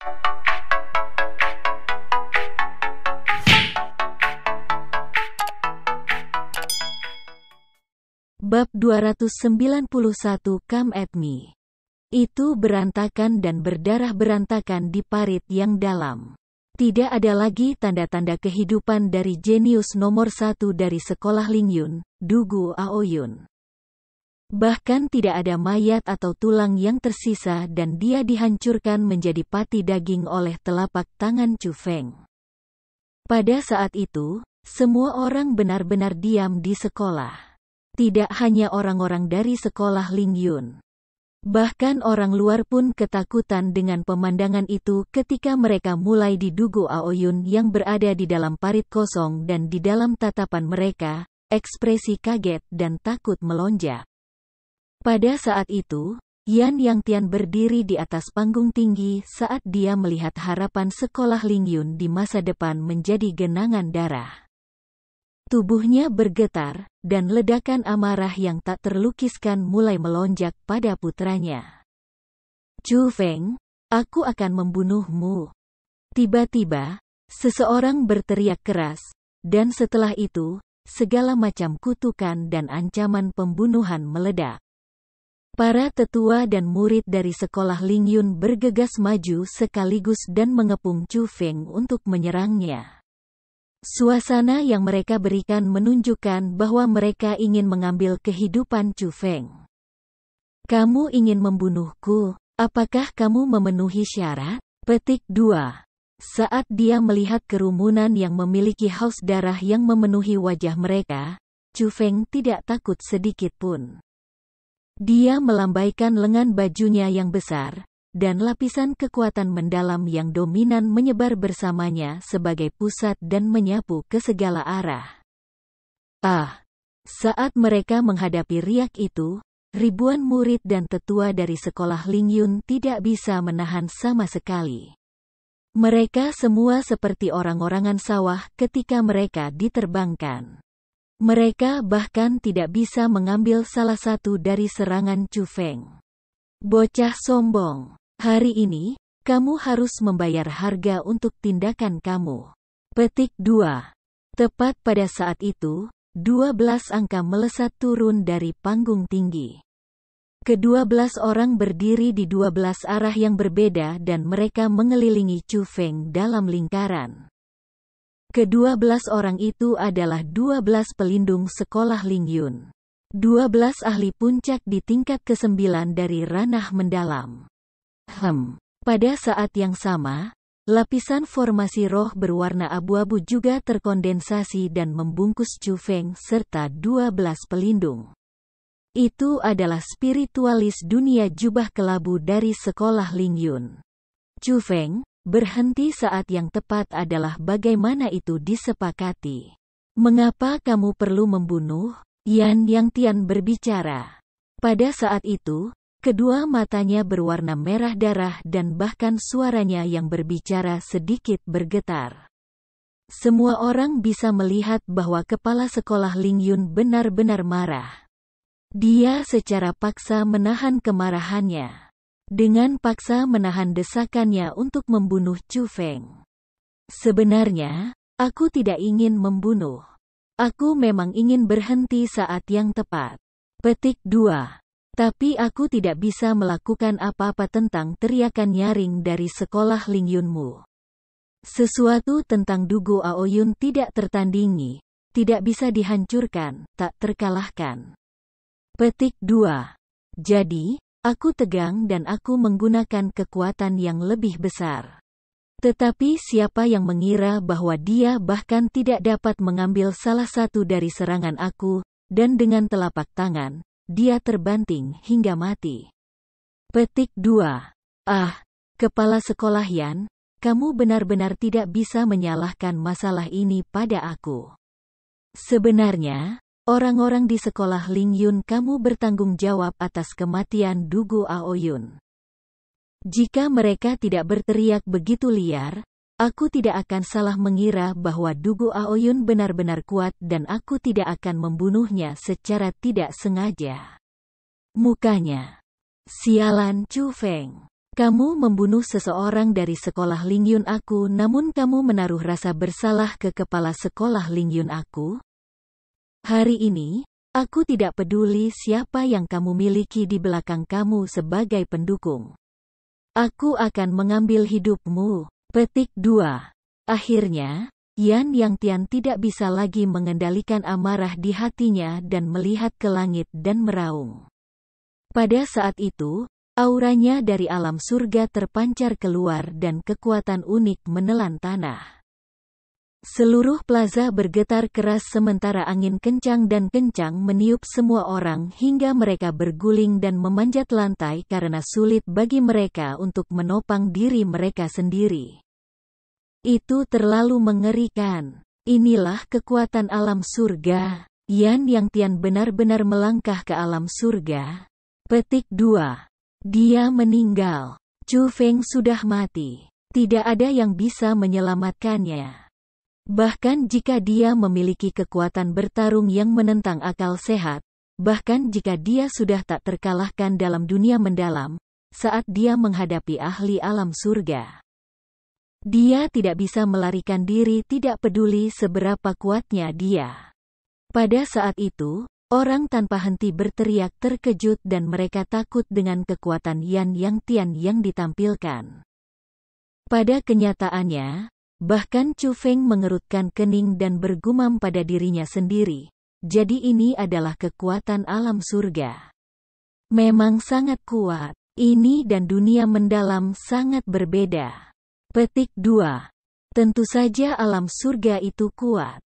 Bab 291 Come at me. Itu berantakan dan berdarah berantakan di parit yang dalam. Tidak ada lagi tanda-tanda kehidupan dari jenius nomor 1 dari sekolah Lingyun, Dugu Aoyun. Bahkan tidak ada mayat atau tulang yang tersisa dan dia dihancurkan menjadi pati daging oleh telapak tangan Chu Feng. Pada saat itu, semua orang benar-benar diam di sekolah. Tidak hanya orang-orang dari sekolah Lingyun. Bahkan orang luar pun ketakutan dengan pemandangan itu ketika mereka mulai di Dugu Aoyun yang berada di dalam parit kosong dan di dalam tatapan mereka, ekspresi kaget dan takut melonjak. Pada saat itu, Yan Yangtian berdiri di atas panggung tinggi saat dia melihat harapan sekolah Lingyun di masa depan menjadi genangan darah. Tubuhnya bergetar, dan ledakan amarah yang tak terlukiskan mulai melonjak pada putranya. Chu Feng, aku akan membunuhmu. Tiba-tiba, seseorang berteriak keras, dan setelah itu, segala macam kutukan dan ancaman pembunuhan meledak. Para tetua dan murid dari sekolah Lingyun bergegas maju sekaligus dan mengepung Chu Feng untuk menyerangnya. Suasana yang mereka berikan menunjukkan bahwa mereka ingin mengambil kehidupan Chu Feng. Kamu ingin membunuhku, apakah kamu memenuhi syarat? Petik 2. Saat dia melihat kerumunan yang memiliki haus darah yang memenuhi wajah mereka, Chu Feng tidak takut sedikit pun. Dia melambaikan lengan bajunya yang besar, dan lapisan kekuatan mendalam yang dominan menyebar bersamanya sebagai pusat dan menyapu ke segala arah. Saat mereka menghadapi riak itu, ribuan murid dan tetua dari sekolah Lingyun tidak bisa menahan sama sekali. Mereka semua seperti orang-orangan sawah ketika mereka diterbangkan. Mereka bahkan tidak bisa mengambil salah satu dari serangan Chu Feng. Bocah sombong. Hari ini, kamu harus membayar harga untuk tindakan kamu. Petik 2. Tepat pada saat itu, 12 angka melesat turun dari panggung tinggi. Ke-12 orang berdiri di 12 arah yang berbeda dan mereka mengelilingi Chu Feng dalam lingkaran. Ke-12 orang itu adalah 12 pelindung sekolah Lingyun. 12 ahli puncak di tingkat ke-9 dari ranah mendalam. Pada saat yang sama, lapisan formasi roh berwarna abu-abu juga terkondensasi dan membungkus Chu Feng serta 12 pelindung. Itu adalah spiritualis dunia jubah kelabu dari sekolah Lingyun. Chu Feng, berhenti saat yang tepat adalah bagaimana itu disepakati. Mengapa kamu perlu membunuh? Yan Yangtian berbicara. Pada saat itu, kedua matanya berwarna merah darah dan bahkan suaranya yang berbicara sedikit bergetar. Semua orang bisa melihat bahwa kepala sekolah Lingyun benar-benar marah. Dia secara paksa menahan kemarahannya. Dengan paksa menahan desakannya untuk membunuh Chu Feng. Sebenarnya, aku tidak ingin membunuh. Aku memang ingin berhenti saat yang tepat. Petik 2. Tapi aku tidak bisa melakukan apa-apa tentang teriakan nyaring dari sekolah Lingyunmu. Sesuatu tentang Dugu Aoyun tidak tertandingi, tidak bisa dihancurkan, tak terkalahkan. Petik 2. Jadi, aku tegang dan aku menggunakan kekuatan yang lebih besar. Tetapi siapa yang mengira bahwa dia bahkan tidak dapat mengambil salah satu dari serangan aku, dan dengan telapak tangan, dia terbanting hingga mati. Petik 2. Kepala sekolah Yan, kamu benar-benar tidak bisa menyalahkan masalah ini pada aku. Sebenarnya, orang-orang di sekolah Lingyun kamu bertanggung jawab atas kematian Dugu Aoyun. Jika mereka tidak berteriak begitu liar, aku tidak akan salah mengira bahwa Dugu Aoyun benar-benar kuat dan aku tidak akan membunuhnya secara tidak sengaja. Mukanya. Sialan Chu Feng. Kamu membunuh seseorang dari sekolah Lingyun aku namun kamu menaruh rasa bersalah ke kepala sekolah Lingyun aku? Hari ini, aku tidak peduli siapa yang kamu miliki di belakang kamu sebagai pendukung. Aku akan mengambil hidupmu. Petik 2. Akhirnya, Yan Yang Tian tidak bisa lagi mengendalikan amarah di hatinya dan melihat ke langit dan meraung. Pada saat itu, auranya dari alam surga terpancar keluar dan kekuatan unik menelan tanah. Seluruh plaza bergetar keras sementara angin kencang dan kencang meniup semua orang hingga mereka berguling dan memanjat lantai karena sulit bagi mereka untuk menopang diri mereka sendiri. Itu terlalu mengerikan. Inilah kekuatan alam surga. Yan Yang Tian benar-benar melangkah ke alam surga. Petik 2. Dia meninggal. Chu Feng sudah mati. Tidak ada yang bisa menyelamatkannya. Bahkan jika dia memiliki kekuatan bertarung yang menentang akal sehat, bahkan jika dia sudah tak terkalahkan dalam dunia mendalam, saat dia menghadapi ahli alam surga. Dia tidak bisa melarikan diri tidak peduli seberapa kuatnya dia. Pada saat itu, orang tanpa henti berteriak terkejut dan mereka takut dengan kekuatan Yan Yang Tian yang ditampilkan. Pada kenyataannya, bahkan Chu Feng mengerutkan kening dan bergumam pada dirinya sendiri. Jadi ini adalah kekuatan alam surga. Memang sangat kuat. Ini dan dunia mendalam sangat berbeda. Petik 2. Tentu saja alam surga itu kuat.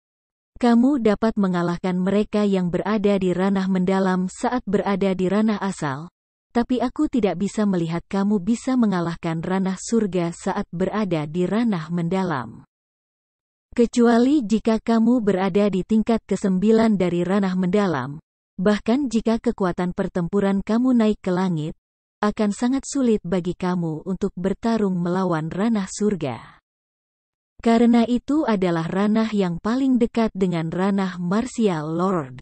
Kamu dapat mengalahkan mereka yang berada di ranah mendalam saat berada di ranah asal. Tapi aku tidak bisa melihat kamu bisa mengalahkan ranah surga saat berada di ranah mendalam. Kecuali jika kamu berada di tingkat ke-9 dari ranah mendalam, bahkan jika kekuatan pertempuran kamu naik ke langit, akan sangat sulit bagi kamu untuk bertarung melawan ranah surga. Karena itu adalah ranah yang paling dekat dengan ranah martial lord.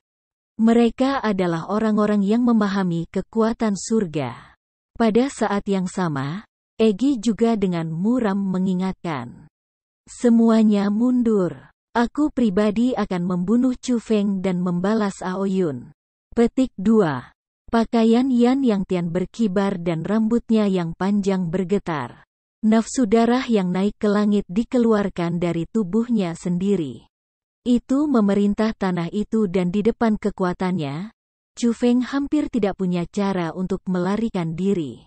Mereka adalah orang-orang yang memahami kekuatan surga. Pada saat yang sama, Egi juga dengan muram mengingatkan. Semuanya mundur. Aku pribadi akan membunuh Chu Feng dan membalas Aoyun. Petik 2. Pakaian Yan Yang Tian berkibar dan rambutnya yang panjang bergetar. Nafsu darah yang naik ke langit dikeluarkan dari tubuhnya sendiri. Itu memerintah tanah itu dan di depan kekuatannya, Chu Feng hampir tidak punya cara untuk melarikan diri.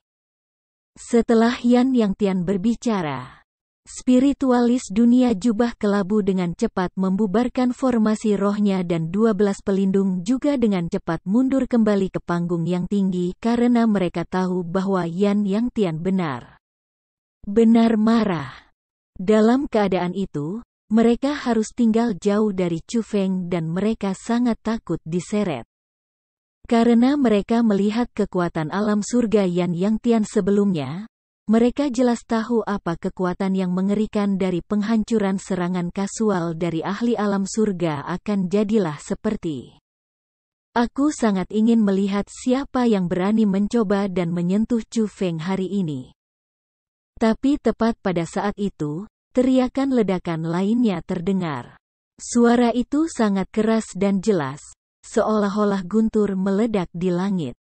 Setelah Yan Yang Tian berbicara, spiritualis dunia jubah kelabu dengan cepat membubarkan formasi rohnya dan 12 pelindung juga dengan cepat mundur kembali ke panggung yang tinggi karena mereka tahu bahwa Yan Yang Tian benar marah. Dalam keadaan itu, mereka harus tinggal jauh dari Chu Feng dan mereka sangat takut diseret. Karena mereka melihat kekuatan alam surga Yan Yang Tian sebelumnya, mereka jelas tahu apa kekuatan yang mengerikan dari penghancuran serangan kasual dari ahli alam surga akan jadilah seperti. Aku sangat ingin melihat siapa yang berani mencoba dan menyentuh Chu Feng hari ini. Tapi tepat pada saat itu, teriakan ledakan lainnya terdengar. Suara itu sangat keras dan jelas, seolah-olah guntur meledak di langit.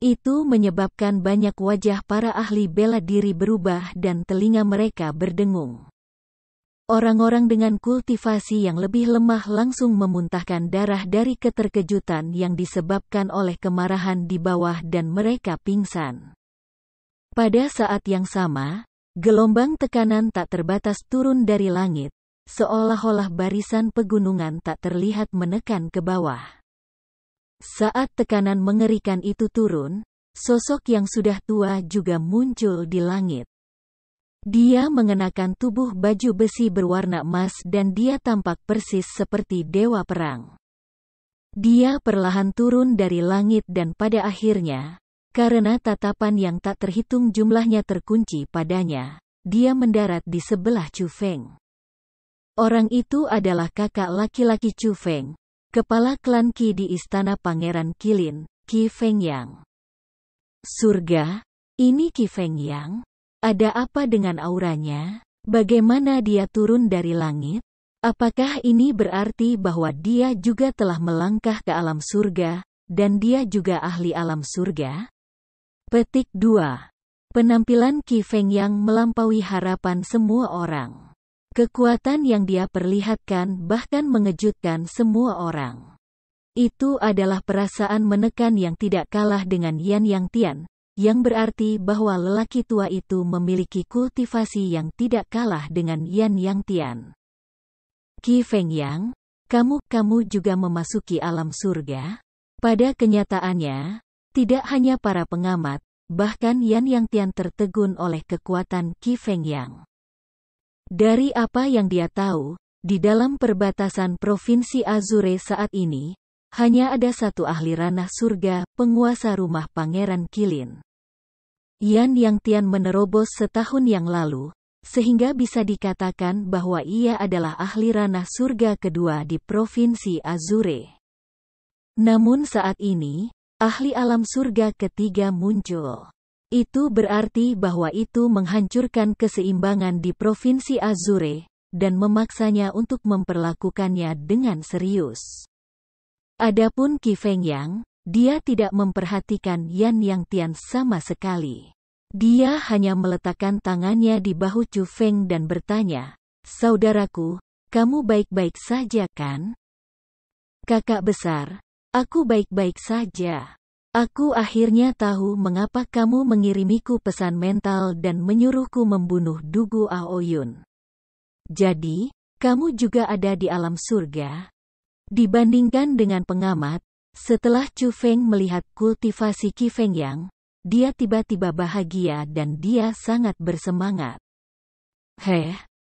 Itu menyebabkan banyak wajah para ahli bela diri berubah dan telinga mereka berdengung. Orang-orang dengan kultivasi yang lebih lemah langsung memuntahkan darah dari keterkejutan yang disebabkan oleh kemarahan di bawah dan mereka pingsan. Pada saat yang sama, gelombang tekanan tak terbatas turun dari langit, seolah-olah barisan pegunungan tak terlihat menekan ke bawah. Saat tekanan mengerikan itu turun, sosok yang sudah tua juga muncul di langit. Dia mengenakan tubuh baju besi berwarna emas dan dia tampak persis seperti dewa perang. Dia perlahan turun dari langit dan pada akhirnya, karena tatapan yang tak terhitung jumlahnya terkunci padanya, dia mendarat di sebelah Chu Feng. Orang itu adalah kakak laki-laki Chu Feng, kepala klan Qi di istana Pangeran Qilin, Qi Fengyang. Surga, Ini Qi Fengyang? Ada apa dengan auranya? Bagaimana dia turun dari langit? Apakah ini berarti bahwa dia juga telah melangkah ke alam surga, dan dia juga ahli alam surga? Petik 2. Penampilan Qi Fengyang melampaui harapan semua orang. Kekuatan yang dia perlihatkan bahkan mengejutkan semua orang. Itu adalah perasaan menekan yang tidak kalah dengan Yan Yang Tian, yang berarti bahwa lelaki tua itu memiliki kultivasi yang tidak kalah dengan Yan Yang Tian. Qi Fengyang, kamu juga memasuki alam surga? Pada kenyataannya, tidak hanya para pengamat, bahkan Yan Yang Tian tertegun oleh kekuatan Qi Fengyang. Dari apa yang dia tahu, di dalam perbatasan Provinsi Azure saat ini, hanya ada satu ahli ranah surga, penguasa rumah Pangeran Qilin. Yan Yang Tian menerobos setahun yang lalu, sehingga bisa dikatakan bahwa ia adalah ahli ranah surga kedua di Provinsi Azure. Namun saat ini, ahli alam surga ketiga muncul. Itu berarti bahwa itu menghancurkan keseimbangan di Provinsi Azure, dan memaksanya untuk memperlakukannya dengan serius. Adapun Qi Fengyang, dia tidak memperhatikan Yan Yang Tian sama sekali. Dia hanya meletakkan tangannya di bahu Chu Feng dan bertanya, "Saudaraku, kamu baik-baik saja kan?" "Kakak besar, aku baik-baik saja. Aku akhirnya tahu mengapa kamu mengirimiku pesan mental dan menyuruhku membunuh Dugu Aoyun. Jadi, kamu juga ada di alam surga?" Dibandingkan dengan pengamat, setelah Chu Feng melihat kultivasi Qi Fengyang, dia tiba-tiba bahagia dan dia sangat bersemangat.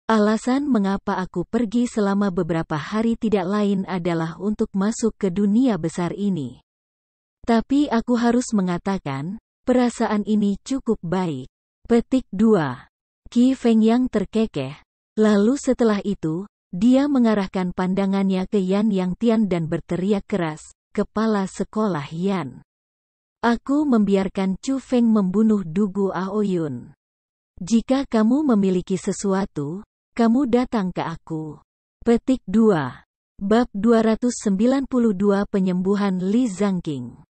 Alasan mengapa aku pergi selama beberapa hari tidak lain adalah untuk masuk ke dunia besar ini. Tapi aku harus mengatakan, perasaan ini cukup baik. Petik 2. Qi Fengyang terkekeh. Lalu setelah itu, dia mengarahkan pandangannya ke Yan Yang Tian dan berteriak keras, "Kepala sekolah Yan. Aku membiarkan Chu Feng membunuh Dugu Aoyun. Jika kamu memiliki sesuatu, kamu datang ke aku." Petik 2. Bab 292 Penyembuhan Li Zangqing.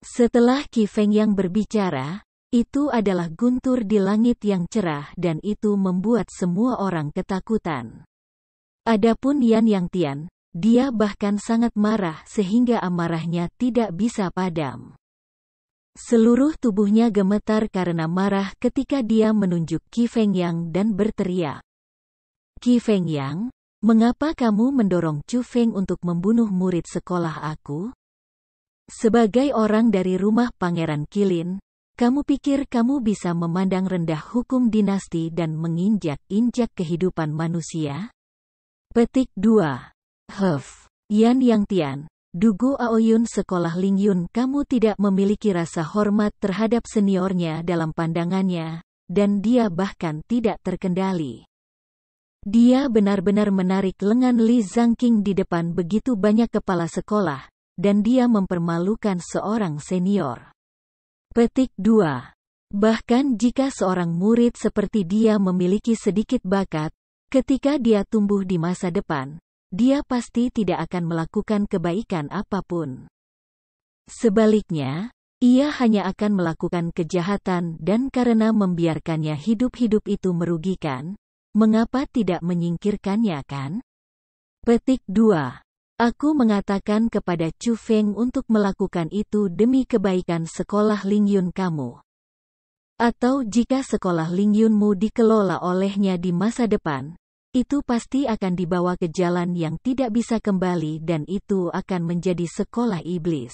Setelah Qi Fengyang berbicara, itu adalah guntur di langit yang cerah dan itu membuat semua orang ketakutan. Adapun Yan Yang Tian, dia bahkan sangat marah sehingga amarahnya tidak bisa padam. Seluruh tubuhnya gemetar karena marah ketika dia menunjuk Qi Fengyang dan berteriak, "Qi Fengyang, mengapa kamu mendorong Chu Feng untuk membunuh murid sekolah aku? Sebagai orang dari rumah Pangeran Qilin, kamu pikir kamu bisa memandang rendah hukum dinasti dan menginjak-injak kehidupan manusia?" Petik 2. Yan Yang Tian, Dugu Aoyun sekolah Lingyun, kamu tidak memiliki rasa hormat terhadap seniornya dalam pandangannya, dan dia bahkan tidak terkendali. Dia benar-benar menarik lengan Li Zangqing di depan begitu banyak kepala sekolah, dan dia mempermalukan seorang senior. Petik 2. Bahkan jika seorang murid seperti dia memiliki sedikit bakat, ketika dia tumbuh di masa depan, dia pasti tidak akan melakukan kebaikan apapun. Sebaliknya, ia hanya akan melakukan kejahatan dan karena membiarkannya hidup-hidup itu merugikan, mengapa tidak menyingkirkannya kan? Petik 2. Aku mengatakan kepada Chu Feng untuk melakukan itu demi kebaikan sekolah Lingyun kamu. Atau jika sekolah Lingyunmu dikelola olehnya di masa depan, itu pasti akan dibawa ke jalan yang tidak bisa kembali dan itu akan menjadi sekolah iblis.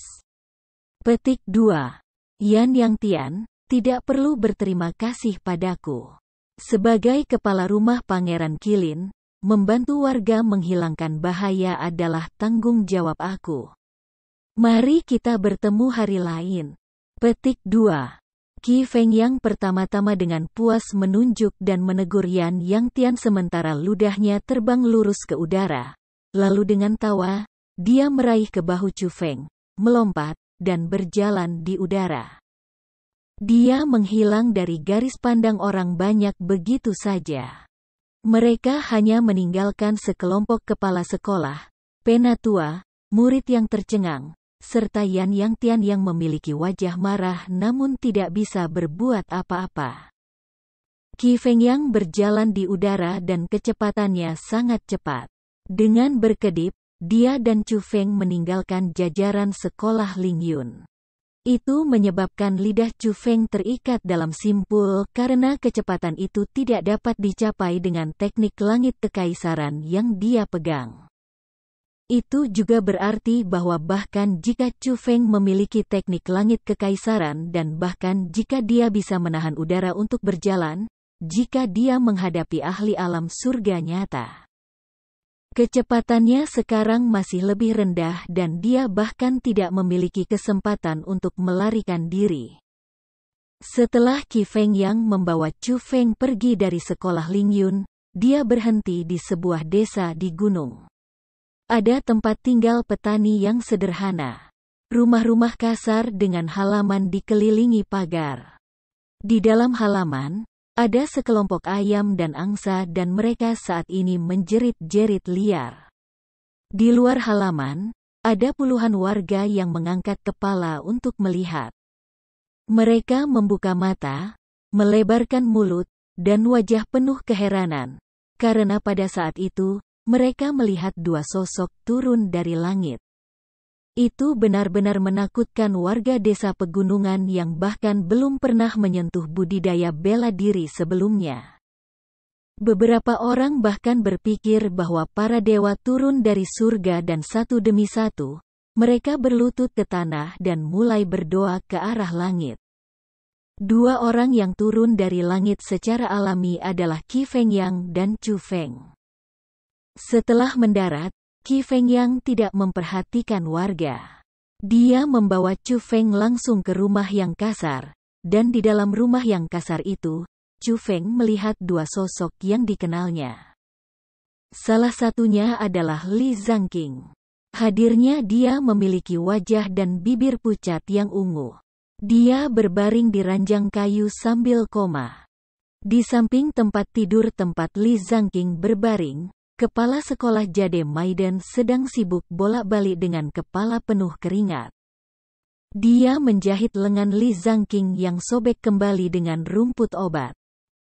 Petik 2. Yan Yang Tian, tidak perlu berterima kasih padaku. Sebagai kepala rumah Pangeran Qilin, membantu warga menghilangkan bahaya adalah tanggung jawab aku. Mari kita bertemu hari lain. Petik 2. Qi Fengyang pertama-tama dengan puas menunjuk dan menegur Yan Yang Tian sementara ludahnya terbang lurus ke udara. Lalu dengan tawa, dia meraih ke bahu Chu Feng, melompat, dan berjalan di udara. Dia menghilang dari garis pandang orang banyak begitu saja. Mereka hanya meninggalkan sekelompok kepala sekolah, penatua, murid yang tercengang, serta Yan Yang Tian yang memiliki wajah marah namun tidak bisa berbuat apa-apa. Qi Fengyang berjalan di udara dan kecepatannya sangat cepat. Dengan berkedip, dia dan Chu Feng meninggalkan jajaran sekolah Lingyun. Itu menyebabkan lidah Chu Feng terikat dalam simpul karena kecepatan itu tidak dapat dicapai dengan teknik langit kekaisaran yang dia pegang. Itu juga berarti bahwa bahkan jika Chu Feng memiliki teknik langit kekaisaran dan bahkan jika dia bisa menahan udara untuk berjalan, jika dia menghadapi ahli alam surga nyata, kecepatannya sekarang masih lebih rendah dan dia bahkan tidak memiliki kesempatan untuk melarikan diri. Setelah Qi Fengyang membawa Chu Feng pergi dari sekolah Lingyun, dia berhenti di sebuah desa di gunung. Ada tempat tinggal petani yang sederhana. Rumah-rumah kasar dengan halaman dikelilingi pagar. Di dalam halaman, ada sekelompok ayam dan angsa dan mereka saat ini menjerit-jerit liar. Di luar halaman, ada puluhan warga yang mengangkat kepala untuk melihat. Mereka membuka mata, melebarkan mulut, dan wajah penuh keheranan, karena pada saat itu, mereka melihat dua sosok turun dari langit. Itu benar-benar menakutkan warga desa pegunungan yang bahkan belum pernah menyentuh budidaya bela diri sebelumnya. Beberapa orang bahkan berpikir bahwa para dewa turun dari surga dan satu demi satu, mereka berlutut ke tanah dan mulai berdoa ke arah langit. Dua orang yang turun dari langit secara alami adalah Qi Fengyang dan Chu Feng. Setelah mendarat, Qi Fengyang tidak memperhatikan warga. Dia membawa Chu Feng langsung ke rumah yang kasar, dan di dalam rumah yang kasar itu, Chu Feng melihat dua sosok yang dikenalnya. Salah satunya adalah Li Zangqing. Hadirnya dia memiliki wajah dan bibir pucat yang ungu. Dia berbaring di ranjang kayu sambil koma. Di samping tempat tidur tempat Li Zangqing berbaring, kepala sekolah Jade Maiden sedang sibuk bolak-balik dengan kepala penuh keringat. Dia menjahit lengan Li Zangqing yang sobek kembali dengan rumput obat.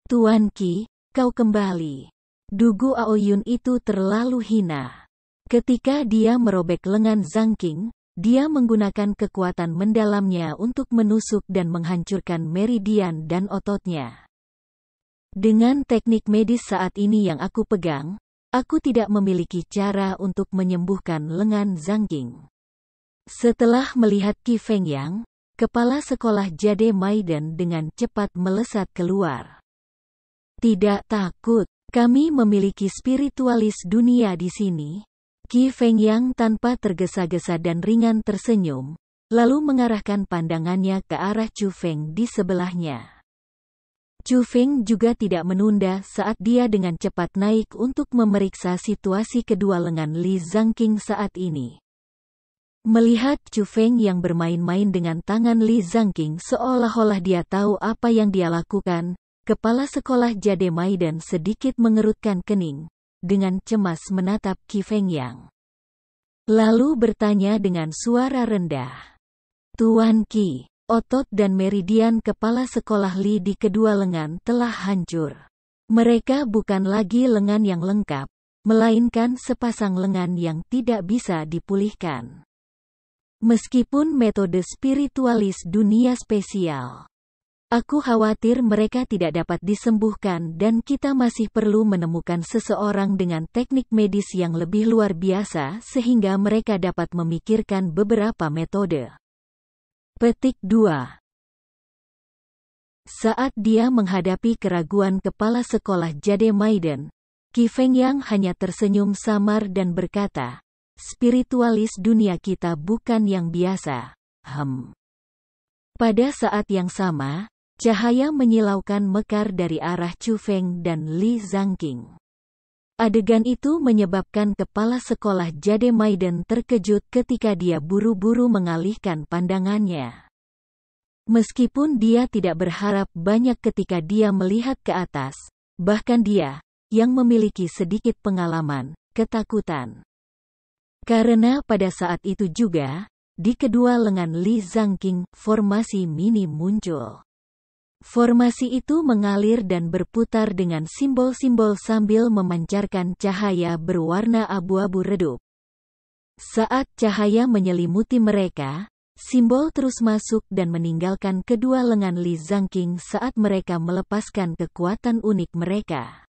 Tuan Qi, kau kembali. Dugu Aoyun itu terlalu hina. Ketika dia merobek lengan Zangqing, dia menggunakan kekuatan mendalamnya untuk menusuk dan menghancurkan meridian dan ototnya. Dengan teknik medis saat ini yang aku pegang, aku tidak memiliki cara untuk menyembuhkan lengan Zangqing. Setelah melihat Qi Fengyang, kepala sekolah Jade Maiden dengan cepat melesat keluar. Tidak takut, kami memiliki spiritualis dunia di sini. Qi Fengyang tanpa tergesa-gesa dan ringan tersenyum, lalu mengarahkan pandangannya ke arah Chu Feng di sebelahnya. Chu Feng juga tidak menunda saat dia dengan cepat naik untuk memeriksa situasi kedua lengan Li Zangqing saat ini. Melihat Chu Feng yang bermain-main dengan tangan Li Zangqing seolah-olah dia tahu apa yang dia lakukan, kepala sekolah Jade Maiden sedikit mengerutkan kening, dengan cemas menatap Qi Fengyang. Lalu bertanya dengan suara rendah. Tuan Qi, otot dan meridian kepala sekolah Li di kedua lengan telah hancur. Mereka bukan lagi lengan yang lengkap, melainkan sepasang lengan yang tidak bisa dipulihkan. Meskipun metode spiritualis dunia spesial, aku khawatir mereka tidak dapat disembuhkan dan kita masih perlu menemukan seseorang dengan teknik medis yang lebih luar biasa sehingga mereka dapat memikirkan beberapa metode. Petik 2. Saat dia menghadapi keraguan kepala sekolah Jade Maiden, Qi Fengyang hanya tersenyum samar dan berkata, spiritualis dunia kita bukan yang biasa. Pada saat yang sama, cahaya menyilaukan mekar dari arah Chu Feng dan Li Zangqing. Adegan itu menyebabkan kepala sekolah Jade Maiden terkejut ketika dia buru-buru mengalihkan pandangannya. Meskipun dia tidak berharap banyak ketika dia melihat ke atas, bahkan dia, yang memiliki sedikit pengalaman, ketakutan. Karena pada saat itu juga, di kedua lengan Li Zhangqing, formasi mini muncul. Formasi itu mengalir dan berputar dengan simbol-simbol sambil memancarkan cahaya berwarna abu-abu redup. Saat cahaya menyelimuti mereka, simbol terus masuk dan meninggalkan kedua lengan Li Zhangqing saat mereka melepaskan kekuatan unik mereka.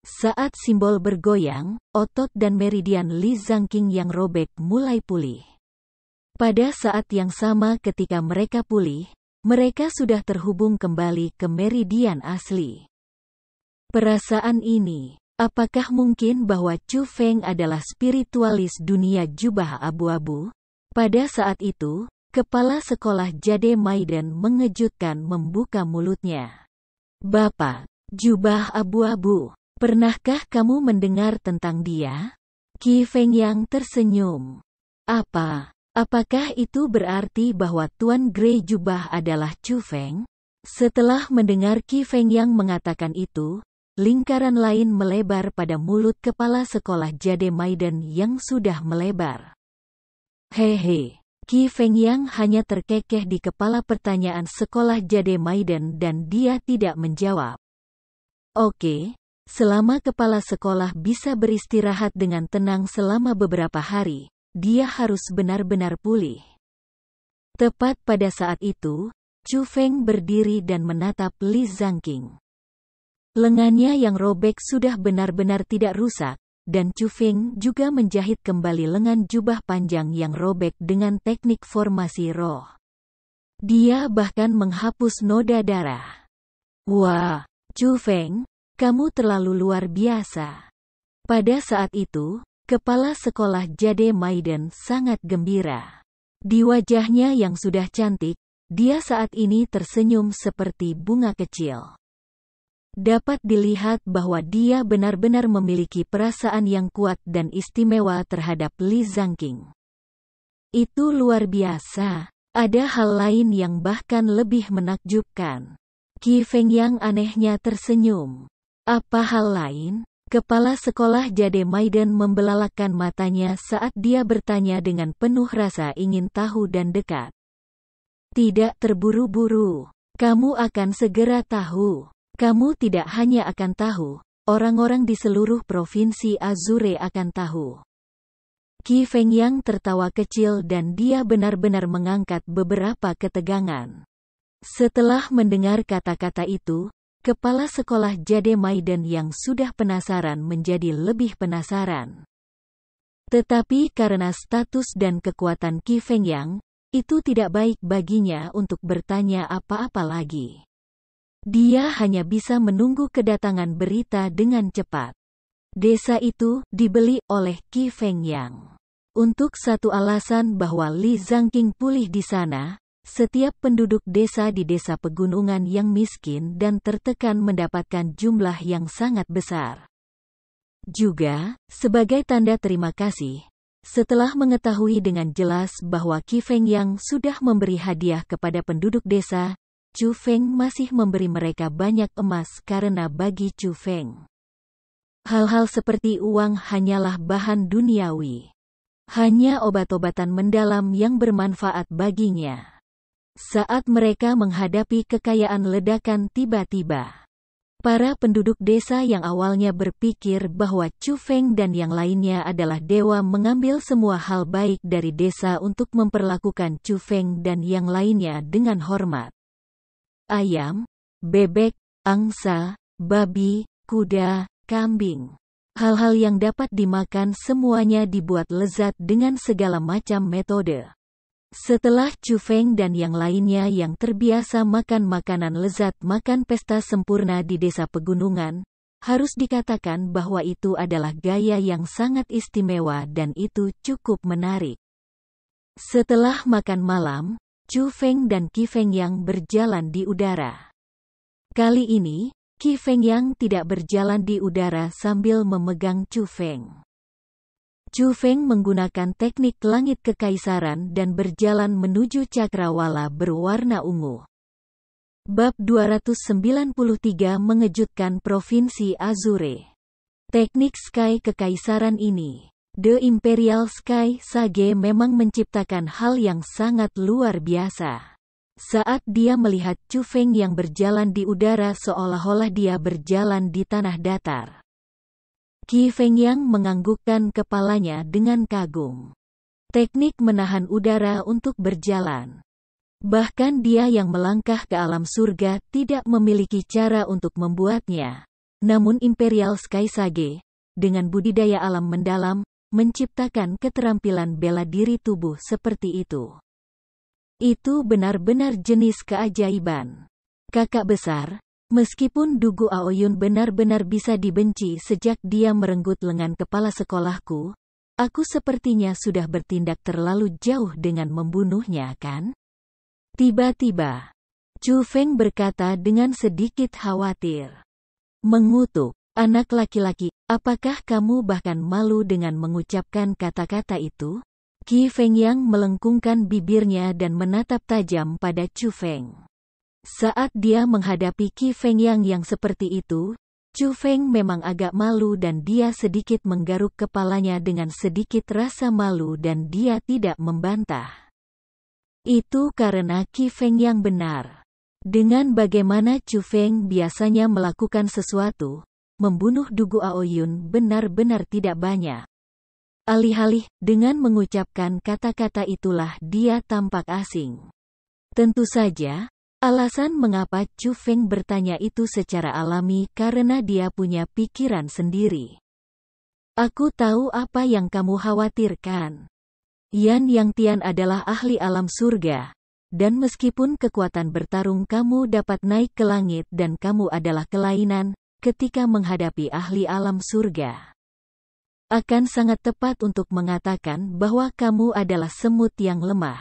Saat simbol bergoyang, otot dan meridian Li Zhangqing yang robek mulai pulih. Pada saat yang sama ketika mereka pulih, mereka sudah terhubung kembali ke meridian asli. Perasaan ini, apakah mungkin bahwa Chu Feng adalah spiritualis dunia jubah abu-abu? Pada saat itu, kepala sekolah Jade Maiden mengejutkan membuka mulutnya. Bapak, jubah abu-abu, pernahkah kamu mendengar tentang dia? Qi Fengyang tersenyum. Apakah itu berarti bahwa Tuan Grey Jubah adalah Chu Feng? Setelah mendengar Qi Fengyang mengatakan itu, lingkaran lain melebar pada mulut kepala sekolah Jade Maiden yang sudah melebar. Hehe, Qi Fengyang hanya terkekeh di kepala pertanyaan sekolah Jade Maiden dan dia tidak menjawab. Oke, selama kepala sekolah bisa beristirahat dengan tenang selama beberapa hari, dia harus benar-benar pulih. Tepat pada saat itu, Chu Feng berdiri dan menatap Li Zhangqing. Lengannya yang robek sudah benar-benar tidak rusak, dan Chu Feng juga menjahit kembali lengan jubah panjang yang robek dengan teknik formasi roh. Dia bahkan menghapus noda darah. Wah, Chu Feng, kamu terlalu luar biasa. Pada saat itu, kepala sekolah Jade Maiden sangat gembira. Di wajahnya yang sudah cantik, dia saat ini tersenyum seperti bunga kecil. Dapat dilihat bahwa dia benar-benar memiliki perasaan yang kuat dan istimewa terhadap Li Zhangqing. Itu luar biasa. Ada hal lain yang bahkan lebih menakjubkan. Qi Fengyang anehnya tersenyum. Apa hal lain? Kepala sekolah Jade Maiden membelalakan matanya saat dia bertanya dengan penuh rasa ingin tahu dan dekat. Tidak terburu-buru. Kamu akan segera tahu. Kamu tidak hanya akan tahu, orang-orang di seluruh provinsi Azure akan tahu. Qi Fengyang tertawa kecil dan dia benar-benar mengangkat beberapa ketegangan. Setelah mendengar kata-kata itu, kepala sekolah Jade Maiden yang sudah penasaran menjadi lebih penasaran. Tetapi karena status dan kekuatan Qi Fengyang, itu tidak baik baginya untuk bertanya apa-apa lagi. Dia hanya bisa menunggu kedatangan berita dengan cepat. Desa itu dibeli oleh Qi Fengyang. Untuk satu alasan bahwa Li Zhangqing pulih di sana, setiap penduduk desa di desa pegunungan yang miskin dan tertekan mendapatkan jumlah yang sangat besar. Juga, sebagai tanda terima kasih, setelah mengetahui dengan jelas bahwa Qi Fengyang sudah memberi hadiah kepada penduduk desa, Chu Feng masih memberi mereka banyak emas karena bagi Chu Feng, hal-hal seperti uang hanyalah bahan duniawi. Hanya obat-obatan mendalam yang bermanfaat baginya. Saat mereka menghadapi kekayaan ledakan tiba-tiba, para penduduk desa yang awalnya berpikir bahwa Chu Feng dan yang lainnya adalah dewa mengambil semua hal baik dari desa untuk memperlakukan Chu Feng dan yang lainnya dengan hormat. Ayam, bebek, angsa, babi, kuda, kambing. Hal-hal yang dapat dimakan semuanya dibuat lezat dengan segala macam metode. Setelah Chu Feng dan yang lainnya yang terbiasa makan makanan lezat makan pesta sempurna di desa pegunungan, harus dikatakan bahwa itu adalah gaya yang sangat istimewa dan itu cukup menarik. Setelah makan malam, Chu Feng dan Qi Fengyang berjalan di udara. Kali ini, Qi Fengyang tidak berjalan di udara sambil memegang Chu Feng. Chu Feng menggunakan teknik langit kekaisaran dan berjalan menuju cakrawala berwarna ungu. Bab 293 mengejutkan Provinsi Azure. Teknik Sky Kekaisaran ini, The Imperial Sky Sage, memang menciptakan hal yang sangat luar biasa. Saat dia melihat Chu Feng yang berjalan di udara seolah-olah dia berjalan di tanah datar, Qi Fengyang menganggukkan kepalanya dengan kagum. Teknik menahan udara untuk berjalan. Bahkan dia yang melangkah ke alam surga tidak memiliki cara untuk membuatnya. Namun Imperial Sky Sage, dengan budidaya alam mendalam, menciptakan keterampilan bela diri tubuh seperti itu. Itu benar-benar jenis keajaiban. Kakak besar, meskipun Dugu Aoyun benar-benar bisa dibenci sejak dia merenggut lengan kepala sekolahku, aku sepertinya sudah bertindak terlalu jauh dengan membunuhnya, kan? Tiba-tiba, Chu Feng berkata dengan sedikit khawatir. Mengutuk, anak laki-laki, apakah kamu bahkan malu dengan mengucapkan kata-kata itu? Qi Fengyang melengkungkan bibirnya dan menatap tajam pada Chu Feng. Saat dia menghadapi Qi Fengyang yang seperti itu, Chu Feng memang agak malu dan dia sedikit menggaruk kepalanya dengan sedikit rasa malu dan dia tidak membantah. Itu karena Qi Fengyang benar. Dengan bagaimana Chu Feng biasanya melakukan sesuatu, membunuh Dugu Aoyun benar-benar tidak banyak. Alih-alih dengan mengucapkan kata-kata itulah dia tampak asing. Tentu saja, alasan mengapa Chu Feng bertanya itu secara alami karena dia punya pikiran sendiri. Aku tahu apa yang kamu khawatirkan. Yan Yang Tian adalah ahli alam surga, dan meskipun kekuatan bertarung kamu dapat naik ke langit dan kamu adalah kelainan, ketika menghadapi ahli alam surga, akan sangat tepat untuk mengatakan bahwa kamu adalah semut yang lemah.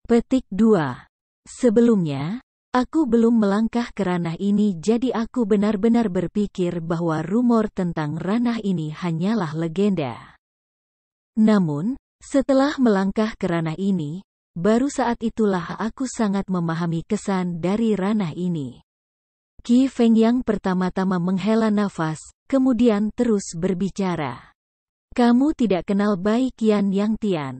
Petik 2. Sebelumnya, aku belum melangkah ke ranah ini jadi aku benar-benar berpikir bahwa rumor tentang ranah ini hanyalah legenda. Namun, setelah melangkah ke ranah ini, baru saat itulah aku sangat memahami kesan dari ranah ini. Qi Fengyang pertama-tama menghela nafas, kemudian terus berbicara. Kamu tidak kenal baik Yan Yang Tian.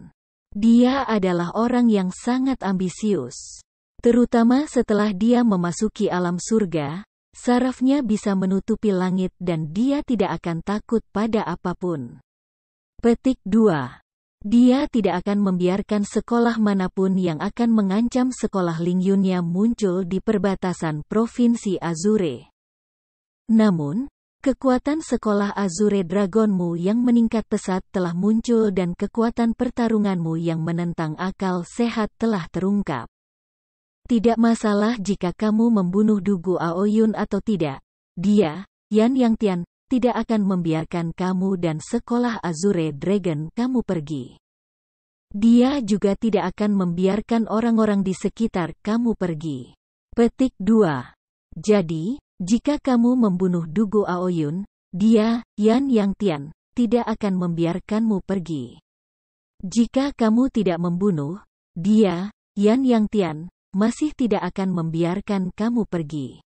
Dia adalah orang yang sangat ambisius. Terutama setelah dia memasuki alam surga, sarafnya bisa menutupi langit dan dia tidak akan takut pada apapun. Petik 2. Dia tidak akan membiarkan sekolah manapun yang akan mengancam sekolah Lingyunnya muncul di perbatasan Provinsi Azure. Namun, kekuatan sekolah Azure Dragonmu yang meningkat pesat telah muncul dan kekuatan pertarunganmu yang menentang akal sehat telah terungkap. Tidak masalah jika kamu membunuh Dugu Aoyun atau tidak, dia, Yan Yang Tian, tidak akan membiarkan kamu dan sekolah Azure Dragon kamu pergi. Dia juga tidak akan membiarkan orang-orang di sekitar kamu pergi. Petik 2. Jadi, jika kamu membunuh Dugu Aoyun, dia, Yan Yang Tian, tidak akan membiarkanmu pergi. Jika kamu tidak membunuh, dia, Yan Yang Tian, masih tidak akan membiarkan kamu pergi.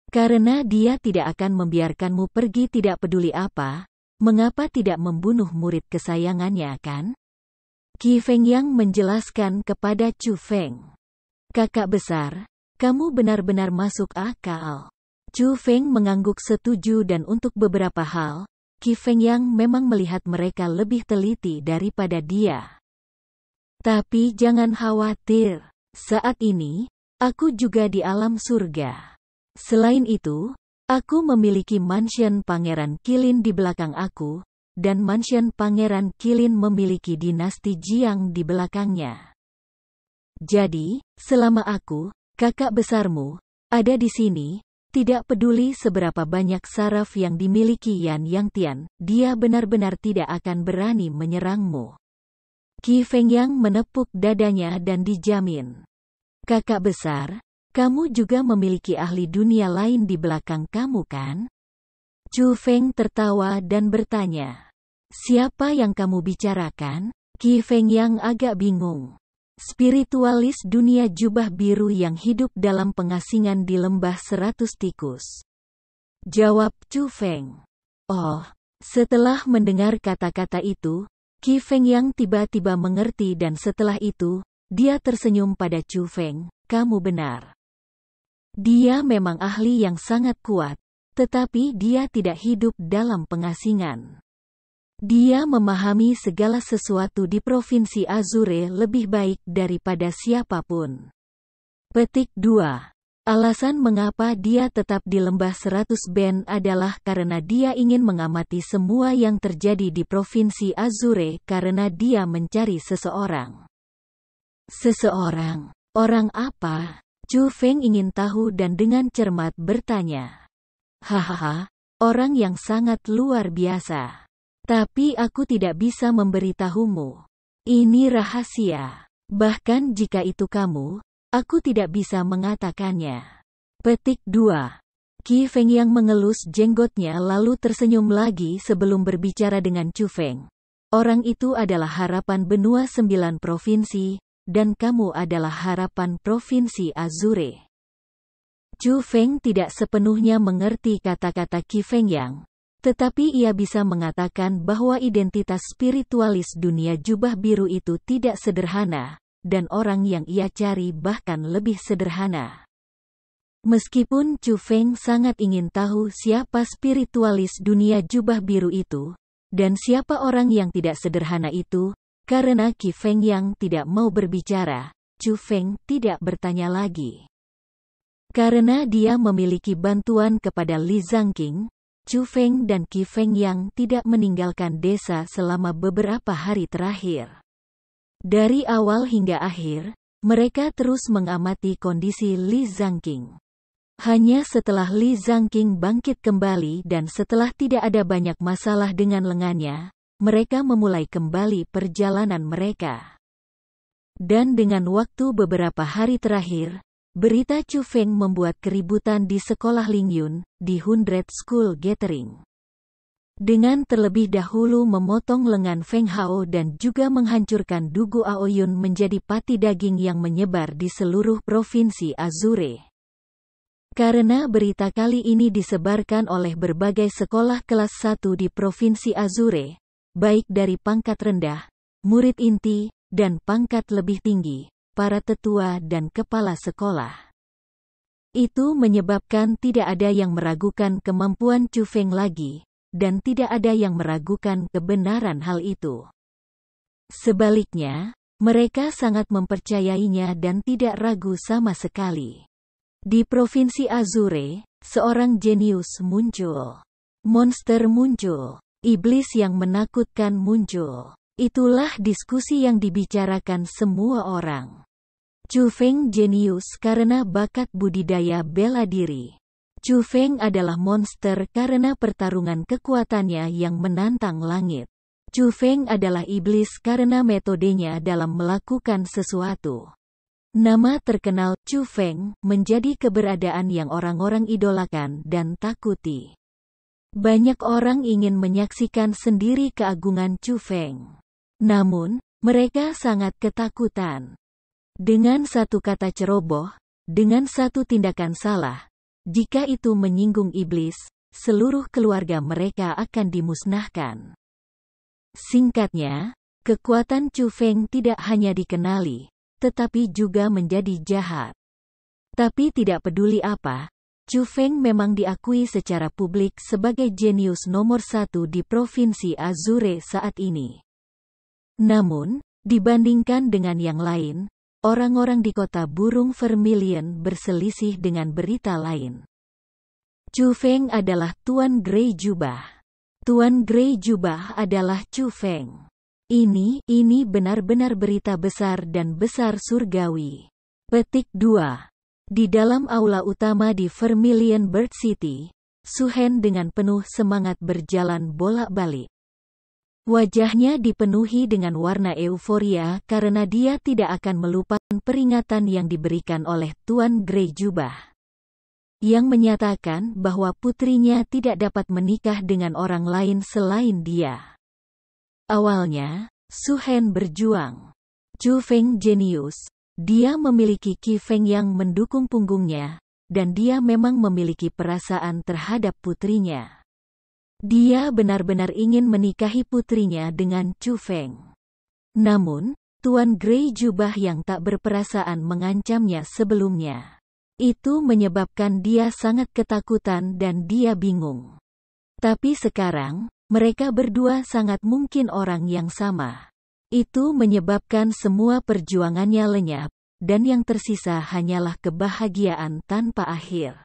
Karena dia tidak akan membiarkanmu pergi tidak peduli apa, mengapa tidak membunuh murid kesayangannya, kan? Qi Fengyang menjelaskan kepada Chu Feng. Kakak besar, kamu benar-benar masuk akal. Chu Feng mengangguk setuju dan untuk beberapa hal, Qi Fengyang memang melihat mereka lebih teliti daripada dia. Tapi jangan khawatir. Saat ini, aku juga di alam surga. Selain itu, aku memiliki mansion Pangeran Qilin di belakang aku, dan mansion Pangeran Qilin memiliki dinasti Jiang di belakangnya. Jadi, selama aku, kakak besarmu, ada di sini, tidak peduli seberapa banyak saraf yang dimiliki Yan Yang Tian, dia benar-benar tidak akan berani menyerangmu. Qi Fengyang menepuk dadanya dan dijamin. Kakak besar, kamu juga memiliki ahli dunia lain di belakang kamu, kan? Chu Feng tertawa dan bertanya. Siapa yang kamu bicarakan? Qi Fengyang agak bingung. Spiritualis dunia jubah biru yang hidup dalam pengasingan di lembah 100 tikus. Jawab Chu Feng. Oh, setelah mendengar kata-kata itu, Qi Fengyang tiba-tiba mengerti dan setelah itu, dia tersenyum pada Chu Feng. Kamu benar. Dia memang ahli yang sangat kuat, tetapi dia tidak hidup dalam pengasingan. Dia memahami segala sesuatu di Provinsi Azure lebih baik daripada siapapun. Petik 2. Alasan mengapa dia tetap di lembah 100 Ben adalah karena dia ingin mengamati semua yang terjadi di Provinsi Azure karena dia mencari seseorang. Seseorang? Orang apa? Chu Feng ingin tahu dan dengan cermat bertanya. Hahaha, orang yang sangat luar biasa. Tapi aku tidak bisa memberitahumu. Ini rahasia. Bahkan jika itu kamu, aku tidak bisa mengatakannya. Petik 2. Qi Fengyang mengelus jenggotnya lalu tersenyum lagi sebelum berbicara dengan Chu Feng. Orang itu adalah harapan benua 9 provinsi, dan kamu adalah harapan Provinsi Azure. Chu Feng tidak sepenuhnya mengerti kata-kata Qi Fengyang. Tetapi ia bisa mengatakan bahwa identitas spiritualis dunia jubah biru itu tidak sederhana, dan orang yang ia cari bahkan lebih sederhana. Meskipun Chu Feng sangat ingin tahu siapa spiritualis dunia jubah biru itu, dan siapa orang yang tidak sederhana itu, karena Qi Fengyang tidak mau berbicara, Chu Feng tidak bertanya lagi. Karena dia memiliki bantuan kepada Li Zhangqing, Chu Feng dan Qi Fengyang tidak meninggalkan desa selama beberapa hari terakhir. Dari awal hingga akhir, mereka terus mengamati kondisi Li Zhangqing. Hanya setelah Li Zhangqing bangkit kembali dan setelah tidak ada banyak masalah dengan lengannya, mereka memulai kembali perjalanan mereka. Dan dengan waktu beberapa hari terakhir, berita Chu Feng membuat keributan di sekolah Lingyun, di 100 School Gathering. Dengan terlebih dahulu memotong lengan Feng Hao dan juga menghancurkan Dugu Aoyun menjadi pati daging yang menyebar di seluruh Provinsi Azure. Karena berita kali ini disebarkan oleh berbagai sekolah kelas 1 di Provinsi Azure, baik dari pangkat rendah, murid inti, dan pangkat lebih tinggi, para tetua dan kepala sekolah. Itu menyebabkan tidak ada yang meragukan kemampuan Chu Feng lagi, dan tidak ada yang meragukan kebenaran hal itu. Sebaliknya, mereka sangat mempercayainya dan tidak ragu sama sekali. Di Provinsi Azure, seorang jenius muncul. Monster muncul. Iblis yang menakutkan muncul. Itulah diskusi yang dibicarakan semua orang. Chu Feng jenius karena bakat budidaya bela diri. Chu Feng adalah monster karena pertarungan kekuatannya yang menantang langit. Chu Feng adalah iblis karena metodenya dalam melakukan sesuatu. Nama terkenal Chu Feng menjadi keberadaan yang orang-orang idolakan dan takuti. Banyak orang ingin menyaksikan sendiri keagungan Chu Feng. Namun, mereka sangat ketakutan. Dengan satu kata ceroboh, dengan satu tindakan salah, jika itu menyinggung iblis, seluruh keluarga mereka akan dimusnahkan. Singkatnya, kekuatan Chu Feng tidak hanya dikenali, tetapi juga menjadi jahat. Tapi tidak peduli apa, Chu Feng memang diakui secara publik sebagai jenius nomor 1 di Provinsi Azure saat ini. Namun, dibandingkan dengan yang lain, orang-orang di kota Burung Vermilion berselisih dengan berita lain. Chu Feng adalah Tuan Grey Jubah. Tuan Grey Jubah adalah Chu Feng. Ini benar-benar berita besar dan besar surgawi. Petik 2. Di dalam aula utama di Vermilion Bird City, Su Hen dengan penuh semangat berjalan bolak-balik. Wajahnya dipenuhi dengan warna euforia karena dia tidak akan melupakan peringatan yang diberikan oleh Tuan Grey Jubah, yang menyatakan bahwa putrinya tidak dapat menikah dengan orang lain selain dia. Awalnya, Su Hen berjuang. Chu Feng jenius. Dia memiliki Qi Feng yang mendukung punggungnya, dan dia memang memiliki perasaan terhadap putrinya. Dia benar-benar ingin menikahi putrinya dengan Chu Feng. Namun, Tuan Grey Jubah yang tak berperasaan mengancamnya sebelumnya. Itu menyebabkan dia sangat ketakutan dan dia bingung. Tapi sekarang, mereka berdua sangat mungkin orang yang sama. Itu menyebabkan semua perjuangannya lenyap, dan yang tersisa hanyalah kebahagiaan tanpa akhir.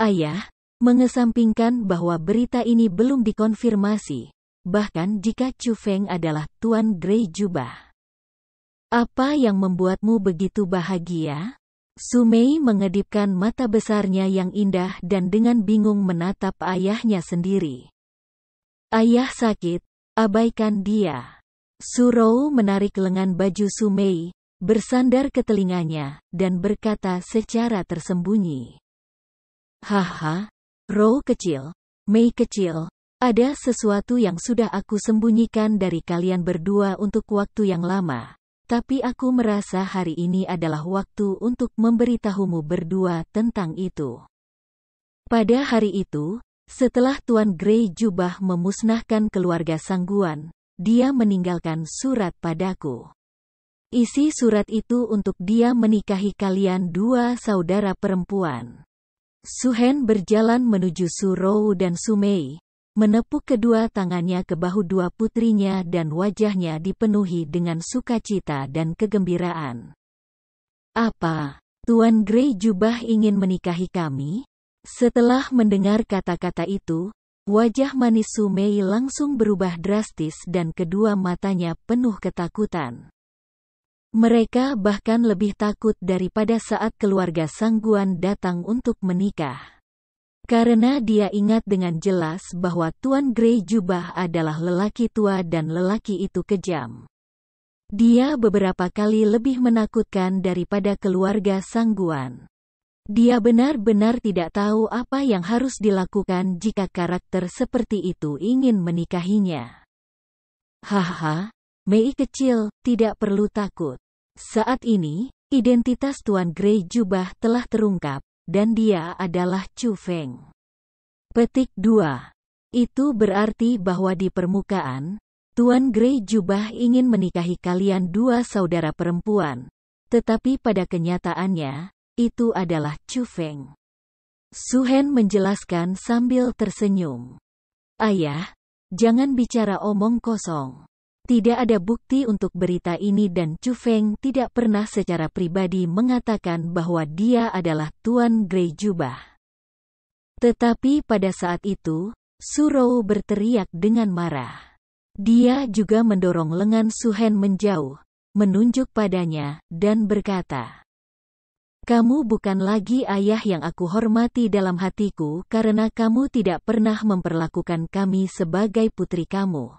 Ayah, mengesampingkan bahwa berita ini belum dikonfirmasi, bahkan jika Chu Feng adalah Tuan Grey Jubah. Apa yang membuatmu begitu bahagia? Su Mei mengedipkan mata besarnya yang indah dan dengan bingung menatap ayahnya sendiri. Ayah sakit, abaikan dia. Su Rou menarik lengan baju Su Mei, bersandar ke telinganya, dan berkata secara tersembunyi. Haha, Rou kecil, Mei kecil, ada sesuatu yang sudah aku sembunyikan dari kalian berdua untuk waktu yang lama. Tapi aku merasa hari ini adalah waktu untuk memberitahumu berdua tentang itu. Pada hari itu, setelah Tuan Grey Jubah memusnahkan keluarga Sangguan, dia meninggalkan surat padaku. Isi surat itu untuk dia menikahi kalian dua saudara perempuan. Su Hen berjalan menuju Su Rou dan Su Mei, menepuk kedua tangannya ke bahu dua putrinya dan wajahnya dipenuhi dengan sukacita dan kegembiraan. Apa? Tuan Grey Jubah ingin menikahi kami? Setelah mendengar kata-kata itu, wajah manis Su Mei langsung berubah drastis dan kedua matanya penuh ketakutan. Mereka bahkan lebih takut daripada saat keluarga Sangguan datang untuk menikah. Karena dia ingat dengan jelas bahwa Tuan Grey Jubah adalah lelaki tua dan lelaki itu kejam. Dia beberapa kali lebih menakutkan daripada keluarga Sangguan. Dia benar-benar tidak tahu apa yang harus dilakukan jika karakter seperti itu ingin menikahinya. Haha, Mei kecil, tidak perlu takut. Saat ini, identitas Tuan Grey Jubah telah terungkap, dan dia adalah Chu Feng. Petik 2. Itu berarti bahwa di permukaan, Tuan Grey Jubah ingin menikahi kalian dua saudara perempuan. Tetapi pada kenyataannya, itu adalah Chu Feng. Su Hen menjelaskan sambil tersenyum. Ayah, jangan bicara omong kosong. Tidak ada bukti untuk berita ini dan Chu Feng tidak pernah secara pribadi mengatakan bahwa dia adalah Tuan Grey Jubah. Tetapi pada saat itu, Su Rou berteriak dengan marah. Dia juga mendorong lengan Su Hen menjauh, menunjuk padanya, dan berkata, "Kamu bukan lagi ayah yang aku hormati dalam hatiku karena kamu tidak pernah memperlakukan kami sebagai putri kamu.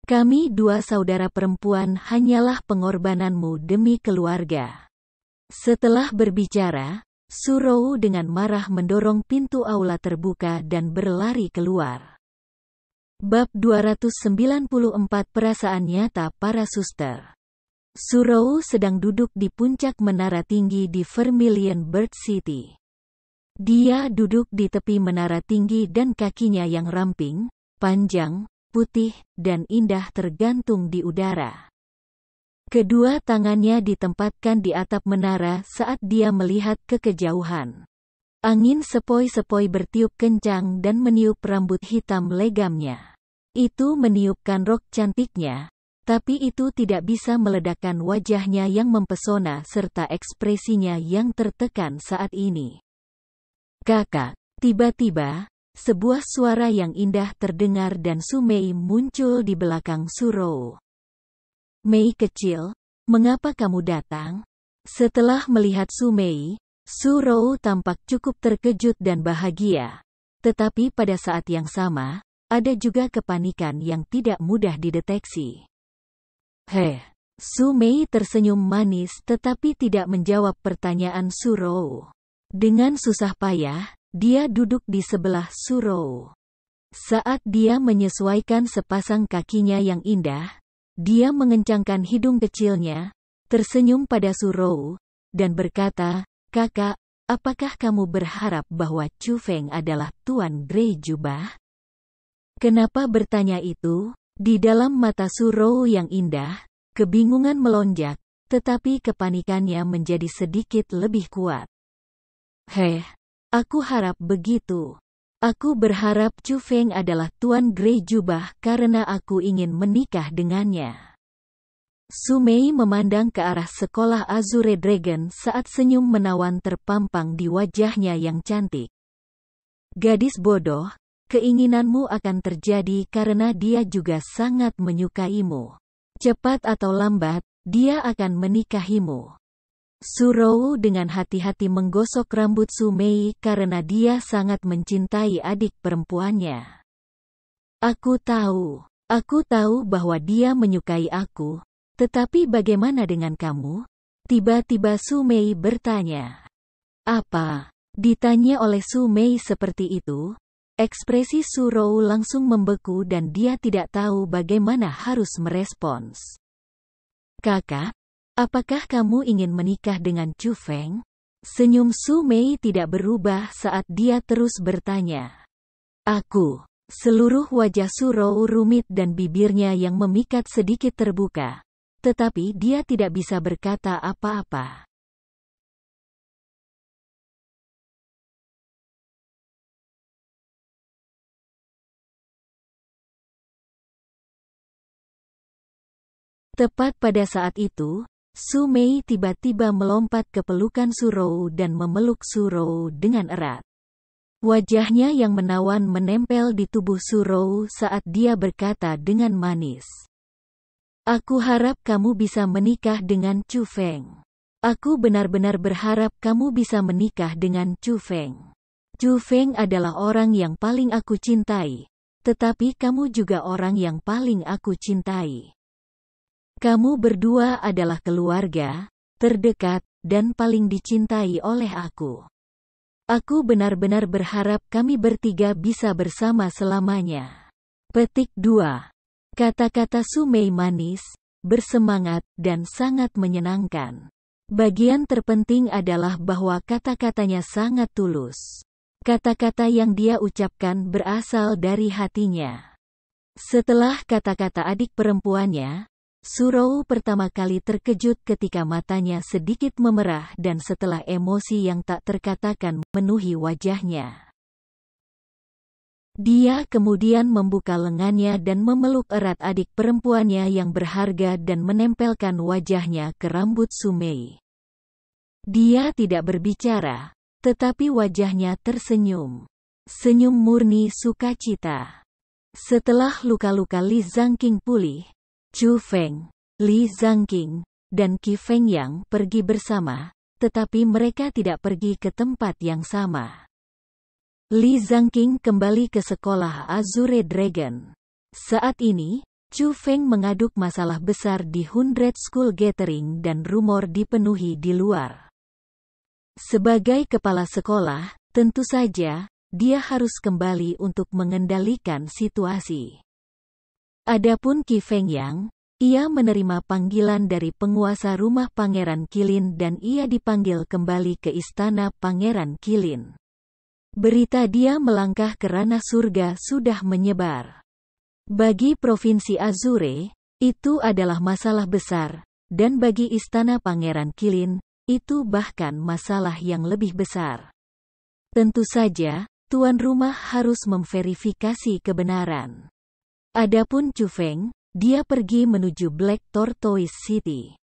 Kami dua saudara perempuan hanyalah pengorbananmu demi keluarga." Setelah berbicara, Su Rou dengan marah mendorong pintu aula terbuka dan berlari keluar. Bab 294 Perasaan Nyata Para Suster. Su Rou sedang duduk di puncak menara tinggi di Vermilion Bird City. Dia duduk di tepi menara tinggi dan kakinya yang ramping, panjang, putih, dan indah tergantung di udara. Kedua tangannya ditempatkan di atap menara saat dia melihat ke kejauhan. Angin sepoi-sepoi bertiup kencang dan meniup rambut hitam legamnya. Itu meniupkan rok cantiknya, tapi itu tidak bisa meledakkan wajahnya yang mempesona serta ekspresinya yang tertekan saat ini. Kakak, tiba-tiba, sebuah suara yang indah terdengar dan Su Mei muncul di belakang Su Rou. Mei kecil, mengapa kamu datang? Setelah melihat Su Mei, Su Rou tampak cukup terkejut dan bahagia. Tetapi pada saat yang sama, ada juga kepanikan yang tidak mudah dideteksi. Su Mei tersenyum manis tetapi tidak menjawab pertanyaan Su Rou. Dengan susah payah, dia duduk di sebelah Su Rou. Saat dia menyesuaikan sepasang kakinya yang indah, dia mengencangkan hidung kecilnya, tersenyum pada Surou, dan berkata, "Kakak, apakah kamu berharap bahwa Chu Feng adalah Tuan Grey Jubah?" Kenapa bertanya itu? Di dalam mata Surou yang indah, kebingungan melonjak, tetapi kepanikannya menjadi sedikit lebih kuat. Aku harap begitu. Aku berharap Chu Feng adalah Tuan Grey Jubah karena aku ingin menikah dengannya. Su Mei memandang ke arah sekolah Azure Dragon saat senyum menawan terpampang di wajahnya yang cantik. Gadis bodoh, keinginanmu akan terjadi karena dia juga sangat menyukaimu. Cepat atau lambat, dia akan menikahimu. Surou dengan hati-hati menggosok rambut Su Mei karena dia sangat mencintai adik perempuannya. Aku tahu bahwa dia menyukai aku, tetapi bagaimana dengan kamu? Tiba-tiba Su Mei bertanya. Apa? Ditanya oleh Su Mei seperti itu, ekspresi Surou langsung membeku dan dia tidak tahu bagaimana harus merespons. Kakak, apakah kamu ingin menikah dengan Chu Feng? Senyum Su Mei tidak berubah saat dia terus bertanya. Aku. Seluruh wajah Surou rumit dan bibirnya yang memikat sedikit terbuka. Tetapi dia tidak bisa berkata apa-apa. Tepat pada saat itu, Su Mei tiba-tiba melompat ke pelukan Surou dan memeluk Surou dengan erat. Wajahnya yang menawan menempel di tubuh Surou saat dia berkata dengan manis. Aku harap kamu bisa menikah dengan Chu Feng. Aku benar-benar berharap kamu bisa menikah dengan Chu Feng. Chu Feng adalah orang yang paling aku cintai. Tetapi kamu juga orang yang paling aku cintai. Kamu berdua adalah keluarga terdekat dan paling dicintai oleh aku. Aku benar-benar berharap kami bertiga bisa bersama selamanya. Petik 2. Kata-kata Su Mei manis, bersemangat, dan sangat menyenangkan. Bagian terpenting adalah bahwa kata-katanya sangat tulus. Kata-kata yang dia ucapkan berasal dari hatinya. Setelah kata-kata adik perempuannya, Surou pertama kali terkejut ketika matanya sedikit memerah dan setelah emosi yang tak terkatakan memenuhi wajahnya. Dia kemudian membuka lengannya dan memeluk erat adik perempuannya yang berharga dan menempelkan wajahnya ke rambut Su Mei. Dia tidak berbicara, tetapi wajahnya tersenyum. Senyum murni sukacita. Setelah luka-luka Li Zhangqing pulih, Chu Feng, Li Zhangqing, dan Qi Fengyang pergi bersama, tetapi mereka tidak pergi ke tempat yang sama. Li Zhangqing kembali ke sekolah Azure Dragon. Saat ini, Chu Feng mengaduk masalah besar di 100 School Gathering dan rumor dipenuhi di luar. Sebagai kepala sekolah, tentu saja, dia harus kembali untuk mengendalikan situasi. Adapun Qi Fengyang, ia menerima panggilan dari penguasa rumah Pangeran Qilin dan ia dipanggil kembali ke istana Pangeran Qilin. Berita dia melangkah ke ranah surga sudah menyebar. Bagi Provinsi Azure, itu adalah masalah besar, dan bagi istana Pangeran Qilin, itu bahkan masalah yang lebih besar. Tentu saja, tuan rumah harus memverifikasi kebenaran. Adapun Chu Feng, dia pergi menuju Black Tortoise City.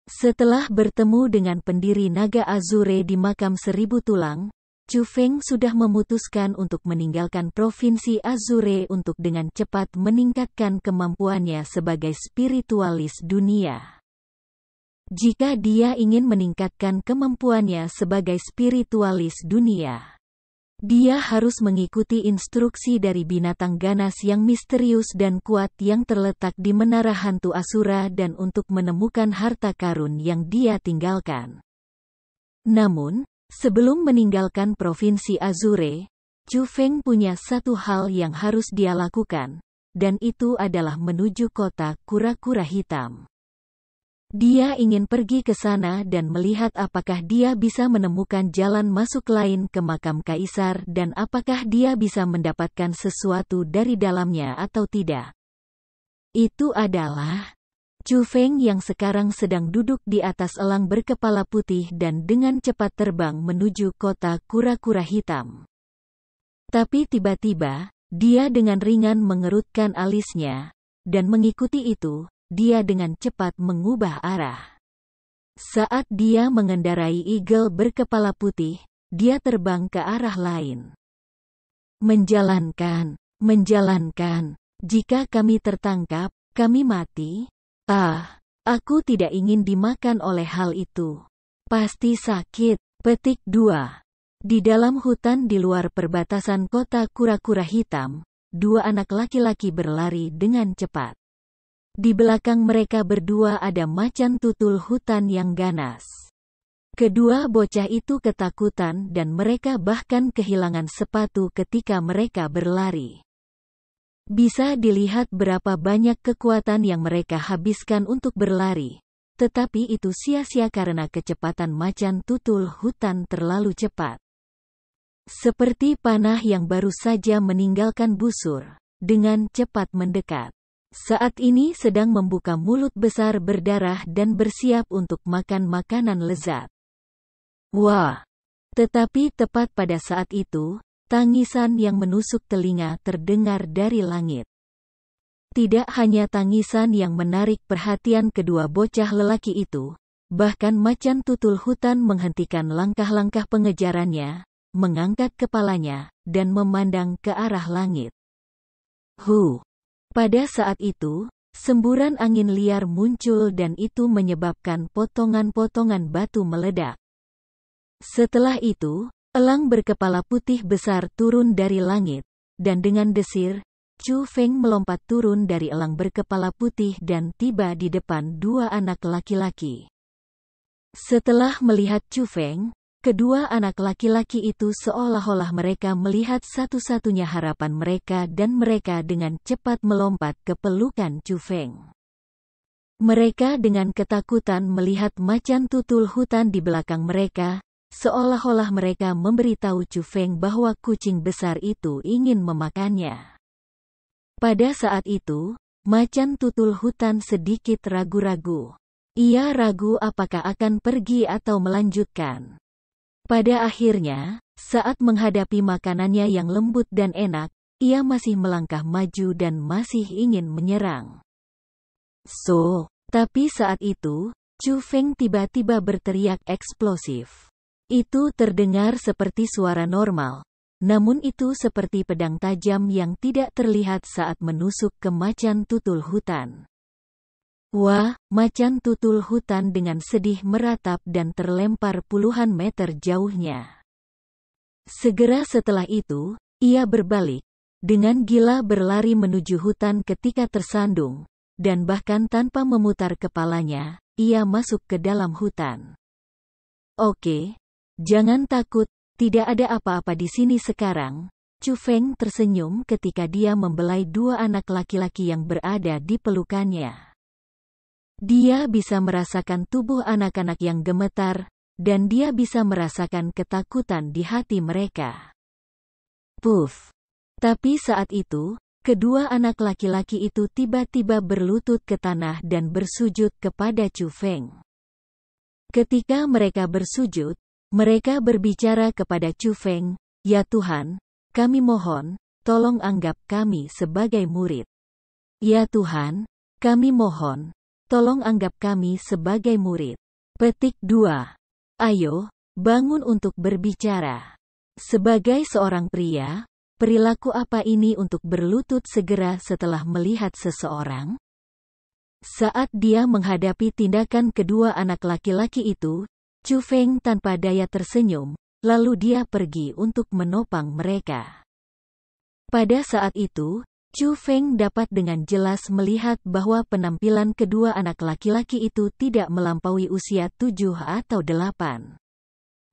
Setelah bertemu dengan pendiri Naga Azure di makam 1000 tulang, Chu Feng sudah memutuskan untuk meninggalkan Provinsi Azure untuk dengan cepat meningkatkan kemampuannya sebagai spiritualis dunia. Jika dia ingin meningkatkan kemampuannya sebagai spiritualis dunia, dia harus mengikuti instruksi dari binatang ganas yang misterius dan kuat yang terletak di menara hantu Asura dan untuk menemukan harta karun yang dia tinggalkan. Namun, sebelum meninggalkan Provinsi Azure, Chu Feng punya satu hal yang harus dia lakukan, dan itu adalah menuju kota kura-kura hitam. Dia ingin pergi ke sana dan melihat apakah dia bisa menemukan jalan masuk lain ke makam kaisar dan apakah dia bisa mendapatkan sesuatu dari dalamnya atau tidak. Itu adalah Chu Feng yang sekarang sedang duduk di atas elang berkepala putih dan dengan cepat terbang menuju kota kura-kura hitam. Tapi tiba-tiba, dia dengan ringan mengerutkan alisnya, dan mengikuti itu, dia dengan cepat mengubah arah. Saat dia mengendarai eagle berkepala putih, dia terbang ke arah lain. Menjalankan. Jika kami tertangkap, kami mati. Aku tidak ingin dimakan oleh hal itu. Pasti sakit. Petik 2. Di dalam hutan di luar perbatasan kota kura-kura hitam, dua anak laki-laki berlari dengan cepat. Di belakang mereka berdua ada macan tutul hutan yang ganas. Kedua bocah itu ketakutan dan mereka bahkan kehilangan sepatu ketika mereka berlari. Bisa dilihat berapa banyak kekuatan yang mereka habiskan untuk berlari, tetapi itu sia-sia karena kecepatan macan tutul hutan terlalu cepat. Seperti panah yang baru saja meninggalkan busur, dengan cepat mendekat. Saat ini sedang membuka mulut besar berdarah dan bersiap untuk makan makanan lezat. Wah! Tetapi tepat pada saat itu, tangisan yang menusuk telinga terdengar dari langit. Tidak hanya tangisan yang menarik perhatian kedua bocah lelaki itu, bahkan macan tutul hutan menghentikan langkah-langkah pengejarannya, mengangkat kepalanya, dan memandang ke arah langit. Pada saat itu, semburan angin liar muncul dan itu menyebabkan potongan-potongan batu meledak. Setelah itu, elang berkepala putih besar turun dari langit, dan dengan desir, Chu Feng melompat turun dari elang berkepala putih dan tiba di depan dua anak laki-laki. Setelah melihat Chu Feng, kedua anak laki-laki itu seolah-olah mereka melihat satu-satunya harapan mereka dan mereka dengan cepat melompat ke pelukan Chu Feng. Mereka dengan ketakutan melihat macan tutul hutan di belakang mereka, seolah-olah mereka memberitahu Chu Feng bahwa kucing besar itu ingin memakannya. Pada saat itu, macan tutul hutan sedikit ragu-ragu. Ia ragu apakah akan pergi atau melanjutkan. Pada akhirnya, saat menghadapi makanannya yang lembut dan enak, ia masih melangkah maju dan masih ingin menyerang. Tapi saat itu, Chu Feng tiba-tiba berteriak eksplosif. Itu terdengar seperti suara normal, namun itu seperti pedang tajam yang tidak terlihat saat menusuk ke macan tutul hutan. Wah, macan tutul hutan dengan sedih meratap dan terlempar puluhan meter jauhnya. Segera setelah itu, ia berbalik, dengan gila berlari menuju hutan ketika tersandung, dan bahkan tanpa memutar kepalanya, ia masuk ke dalam hutan. Oke, jangan takut, tidak ada apa-apa di sini sekarang. Chu Feng tersenyum ketika dia membelai dua anak laki-laki yang berada di pelukannya. Dia bisa merasakan tubuh anak-anak yang gemetar, dan dia bisa merasakan ketakutan di hati mereka. Puff! Tapi saat itu, kedua anak laki-laki itu tiba-tiba berlutut ke tanah dan bersujud kepada Chu Feng. Ketika mereka bersujud, mereka berbicara kepada Chu Feng, "Ya Tuhan, kami mohon, tolong anggap kami sebagai murid. Ya Tuhan, kami mohon, tolong anggap kami sebagai murid." Petik 2. Ayo, bangun untuk berbicara. Sebagai seorang pria, perilaku apa ini untuk berlutut segera setelah melihat seseorang? Saat dia menghadapi tindakan kedua anak laki-laki itu, Chu Feng tanpa daya tersenyum, lalu dia pergi untuk menopang mereka. Pada saat itu, Chu Feng dapat dengan jelas melihat bahwa penampilan kedua anak laki-laki itu tidak melampaui usia 7 atau 8.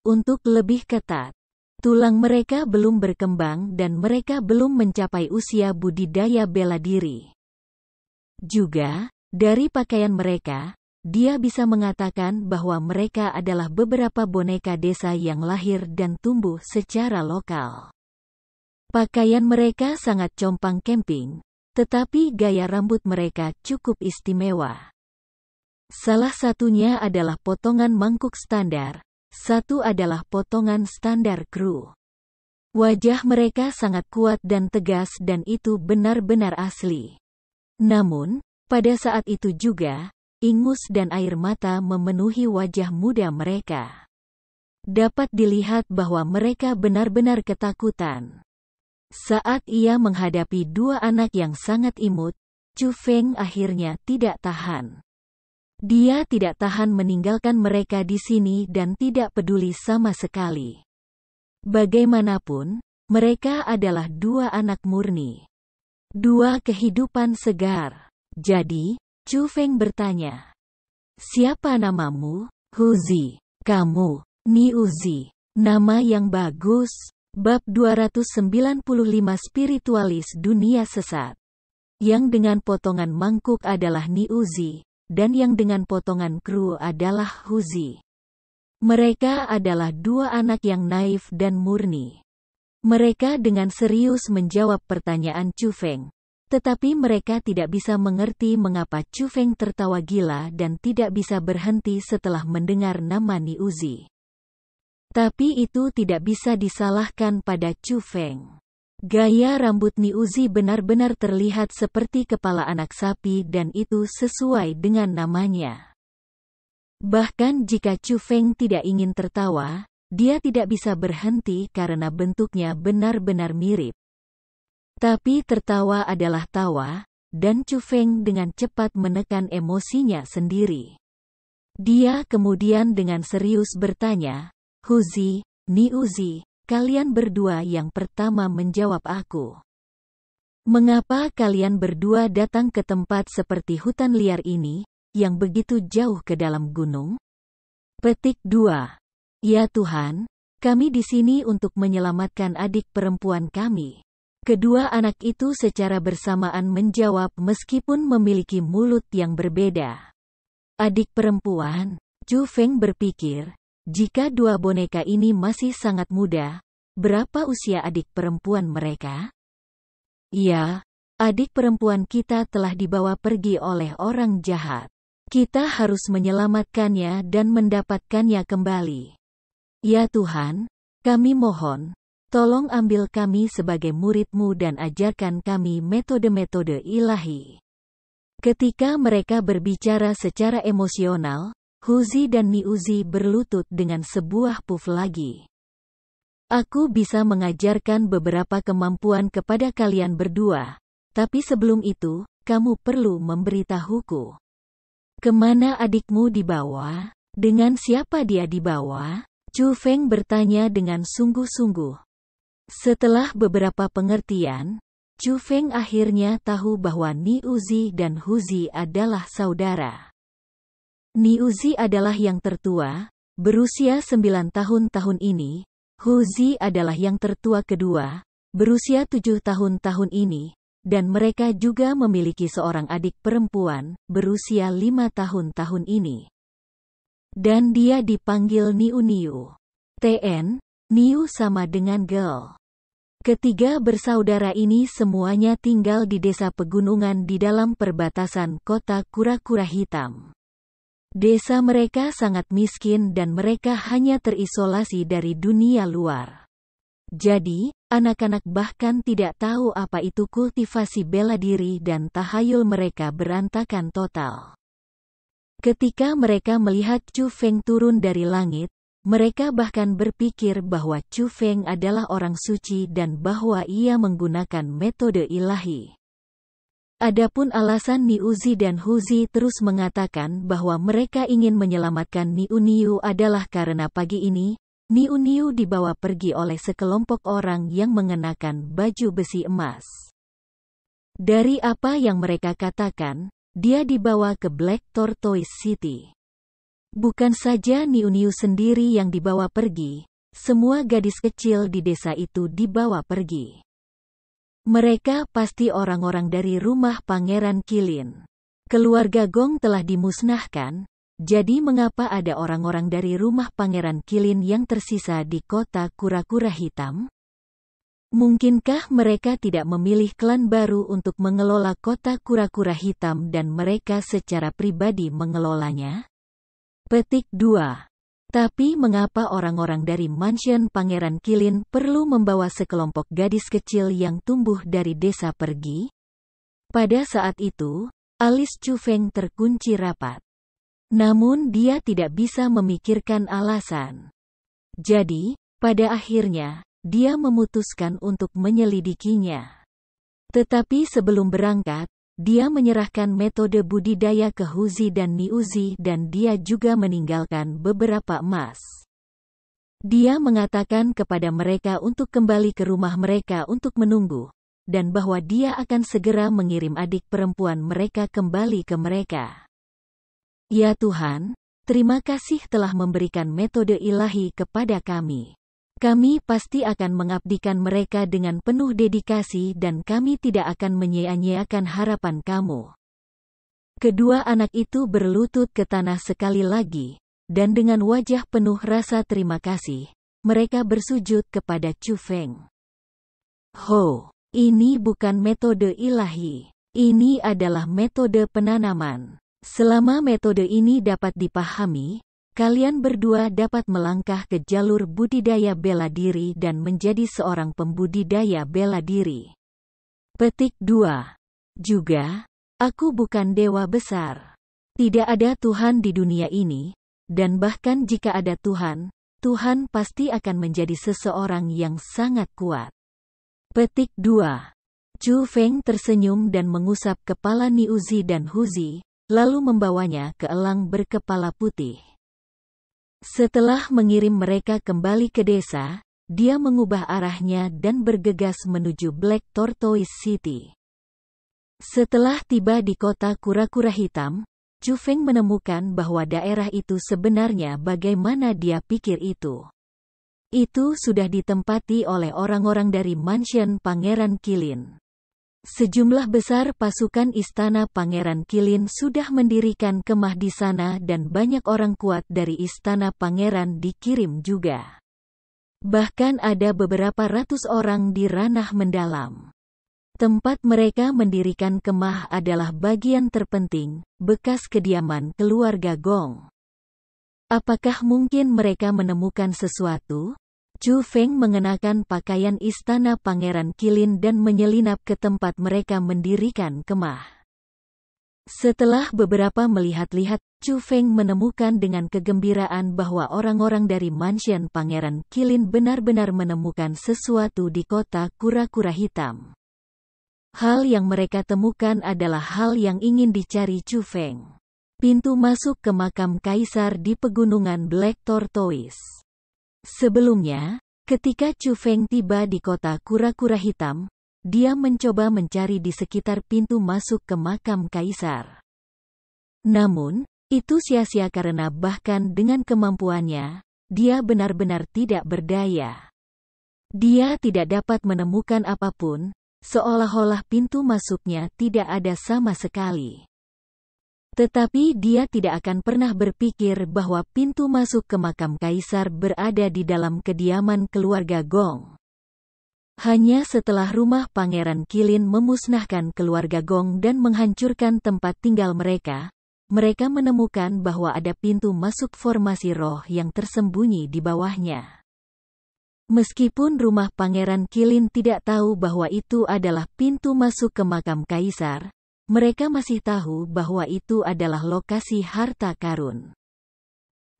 Untuk lebih ketat, Tulang mereka belum berkembang dan mereka belum mencapai usia budidaya bela diri. Juga, dari pakaian mereka, dia bisa mengatakan bahwa mereka adalah beberapa boneka desa yang lahir dan tumbuh secara lokal. Pakaian mereka sangat compang camping, tetapi gaya rambut mereka cukup istimewa. Salah satunya adalah potongan mangkuk standar, satu adalah potongan standar kru. Wajah mereka sangat kuat dan tegas dan itu benar-benar asli. Namun, pada saat itu juga, ingus dan air mata memenuhi wajah muda mereka. Dapat dilihat bahwa mereka benar-benar ketakutan. Saat ia menghadapi dua anak yang sangat imut, Chu Feng akhirnya tidak tahan. Dia tidak tahan meninggalkan mereka di sini dan tidak peduli sama sekali. Bagaimanapun, mereka adalah dua anak murni. Dua kehidupan segar. Jadi, Chu Feng bertanya. Siapa namamu? Huzi. Kamu, Ni Uzi. Nama yang bagus. Bab 295 Spiritualis Dunia Sesat. Yang dengan potongan mangkuk adalah Ni Uzi, dan yang dengan potongan kru adalah Huzi. Mereka adalah dua anak yang naif dan murni. Mereka dengan serius menjawab pertanyaan Chu Feng. Tetapi mereka tidak bisa mengerti mengapa Chu Feng tertawa gila dan tidak bisa berhenti setelah mendengar nama Ni Uzi. Tapi itu tidak bisa disalahkan pada Chu Feng. Gaya rambut Ni Uzi benar-benar terlihat seperti kepala anak sapi dan itu sesuai dengan namanya. Bahkan jika Chu Feng tidak ingin tertawa, dia tidak bisa berhenti karena bentuknya benar-benar mirip. Tapi tertawa adalah tawa, dan Chu Feng dengan cepat menekan emosinya sendiri. Dia kemudian dengan serius bertanya, Huzi, Ni Uzi, kalian berdua yang pertama menjawab aku. Mengapa kalian berdua datang ke tempat seperti hutan liar ini, yang begitu jauh ke dalam gunung? Petik 2. Ya Tuhan, kami di sini untuk menyelamatkan adik perempuan kami. Kedua anak itu secara bersamaan menjawab meskipun memiliki mulut yang berbeda. Adik perempuan, Chu Feng berpikir, jika dua boneka ini masih sangat muda, berapa usia adik perempuan mereka? Ya, adik perempuan kita telah dibawa pergi oleh orang jahat. Kita harus menyelamatkannya dan mendapatkannya kembali. Ya Tuhan, kami mohon, tolong ambil kami sebagai murid-Mu dan ajarkan kami metode-metode ilahi. Ketika mereka berbicara secara emosional, Huzi dan Ni Uzi berlutut dengan sebuah puff lagi. Aku bisa mengajarkan beberapa kemampuan kepada kalian berdua, tapi sebelum itu, kamu perlu memberitahuku. Kemana adikmu dibawa? Dengan siapa dia dibawa? Chu Feng bertanya dengan sungguh-sungguh. Setelah beberapa pengertian, Chu Feng akhirnya tahu bahwa Ni Uzi dan Huzi adalah saudara. Ni Uzi adalah yang tertua, berusia 9 tahun ini. Huzi adalah yang tertua kedua, berusia 7 tahun ini, dan mereka juga memiliki seorang adik perempuan, berusia 5 tahun ini. Dan dia dipanggil Niu Niu. TN, Niu sama dengan girl. Ketiga bersaudara ini semuanya tinggal di desa pegunungan di dalam perbatasan kota kura-kura hitam. Desa mereka sangat miskin dan mereka hanya terisolasi dari dunia luar. Jadi, anak-anak bahkan tidak tahu apa itu kultivasi bela diri dan tahayul mereka berantakan total. Ketika mereka melihat Chu Feng turun dari langit, mereka bahkan berpikir bahwa Chu Feng adalah orang suci dan bahwa ia menggunakan metode ilahi. Adapun alasan Ni Uzi dan Huzi terus mengatakan bahwa mereka ingin menyelamatkan Niu Niu adalah karena pagi ini, Niu Niu dibawa pergi oleh sekelompok orang yang mengenakan baju besi emas. Dari apa yang mereka katakan, dia dibawa ke Black Tortoise City. Bukan saja Niu Niu sendiri yang dibawa pergi, semua gadis kecil di desa itu dibawa pergi. Mereka pasti orang-orang dari rumah Pangeran Qilin. Keluarga Gong telah dimusnahkan, jadi mengapa ada orang-orang dari rumah Pangeran Qilin yang tersisa di kota kura-kura hitam? Mungkinkah mereka tidak memilih klan baru untuk mengelola kota kura-kura hitam dan mereka secara pribadi mengelolanya? Petik 2. Tapi mengapa orang-orang dari mansion Pangeran Qilin perlu membawa sekelompok gadis kecil yang tumbuh dari desa pergi? Pada saat itu, alis Chu Feng terkunci rapat. Namun dia tidak bisa memikirkan alasan. Jadi, pada akhirnya, dia memutuskan untuk menyelidikinya. Tetapi sebelum berangkat, dia menyerahkan metode budidaya ke Huzi dan Niuzi dan dia juga meninggalkan beberapa emas. Dia mengatakan kepada mereka untuk kembali ke rumah mereka untuk menunggu, dan bahwa dia akan segera mengirim adik perempuan mereka kembali ke mereka. Ya Tuhan, terima kasih telah memberikan metode ilahi kepada kami. Kami pasti akan mengabdikan mereka dengan penuh dedikasi dan kami tidak akan menyia-nyiakan harapan kamu. Kedua anak itu berlutut ke tanah sekali lagi, dan dengan wajah penuh rasa terima kasih, mereka bersujud kepada Chu Feng. Ho, ini bukan metode ilahi. Ini adalah metode penanaman. Selama metode ini dapat dipahami, kalian berdua dapat melangkah ke jalur budidaya bela diri dan menjadi seorang pembudidaya bela diri. Petik 2. Juga, aku bukan dewa besar. Tidak ada Tuhan di dunia ini, dan bahkan jika ada Tuhan, Tuhan pasti akan menjadi seseorang yang sangat kuat. Petik 2. Chu Feng tersenyum dan mengusap kepala Niuzi dan Huzi, lalu membawanya ke elang berkepala putih. Setelah mengirim mereka kembali ke desa, dia mengubah arahnya dan bergegas menuju Black Tortoise City. Setelah tiba di kota kura-kura hitam, Chu Feng menemukan bahwa daerah itu sebenarnya bagaimana dia pikir itu. Itu sudah ditempati oleh orang-orang dari mansion Pangeran Qilin. Sejumlah besar pasukan istana Pangeran Qilin sudah mendirikan kemah di sana dan banyak orang kuat dari istana pangeran dikirim juga. Bahkan ada beberapa ratus orang di ranah mendalam. Tempat mereka mendirikan kemah adalah bagian terpenting, bekas kediaman keluarga Gong. Apakah mungkin mereka menemukan sesuatu? Chu Feng mengenakan pakaian istana Pangeran Qilin dan menyelinap ke tempat mereka mendirikan kemah. Setelah beberapa melihat-lihat, Chu Feng menemukan dengan kegembiraan bahwa orang-orang dari mansion Pangeran Qilin benar-benar menemukan sesuatu di kota kura-kura hitam. Hal yang mereka temukan adalah hal yang ingin dicari Chu Feng. Pintu masuk ke makam kaisar di pegunungan Black Tortoise. Sebelumnya, ketika Chu Feng tiba di kota kura-kura hitam, dia mencoba mencari di sekitar pintu masuk ke makam kaisar. Namun, itu sia-sia karena bahkan dengan kemampuannya, dia benar-benar tidak berdaya. Dia tidak dapat menemukan apapun, seolah-olah pintu masuknya tidak ada sama sekali. Tetapi dia tidak akan pernah berpikir bahwa pintu masuk ke makam kaisar berada di dalam kediaman keluarga Gong. Hanya setelah rumah Pangeran Qilin memusnahkan keluarga Gong dan menghancurkan tempat tinggal mereka, mereka menemukan bahwa ada pintu masuk formasi roh yang tersembunyi di bawahnya. Meskipun rumah Pangeran Qilin tidak tahu bahwa itu adalah pintu masuk ke makam kaisar, mereka masih tahu bahwa itu adalah lokasi harta karun.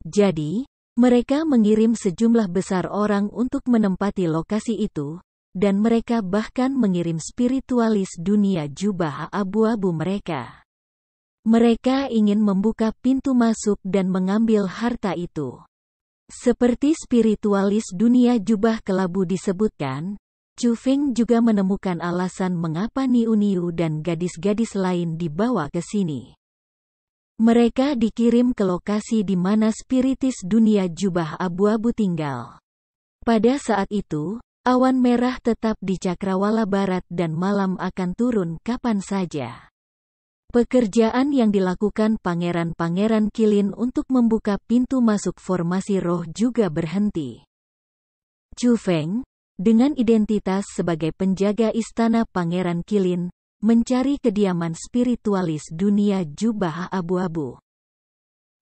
Jadi, mereka mengirim sejumlah besar orang untuk menempati lokasi itu, dan mereka bahkan mengirim spiritualis dunia jubah abu-abu mereka. Mereka ingin membuka pintu masuk dan mengambil harta itu. Seperti spiritualis dunia jubah kelabu disebutkan, Chu Feng juga menemukan alasan mengapa Niu-Niu dan gadis-gadis lain dibawa ke sini. Mereka dikirim ke lokasi di mana spiritis dunia jubah abu-abu tinggal. Pada saat itu, awan merah tetap di cakrawala barat dan malam akan turun kapan saja. Pekerjaan yang dilakukan pangeran-pangeran Qilin untuk membuka pintu masuk formasi roh juga berhenti. Chu Feng, dengan identitas sebagai penjaga istana Pangeran Qilin, mencari kediaman spiritualis dunia jubah abu-abu.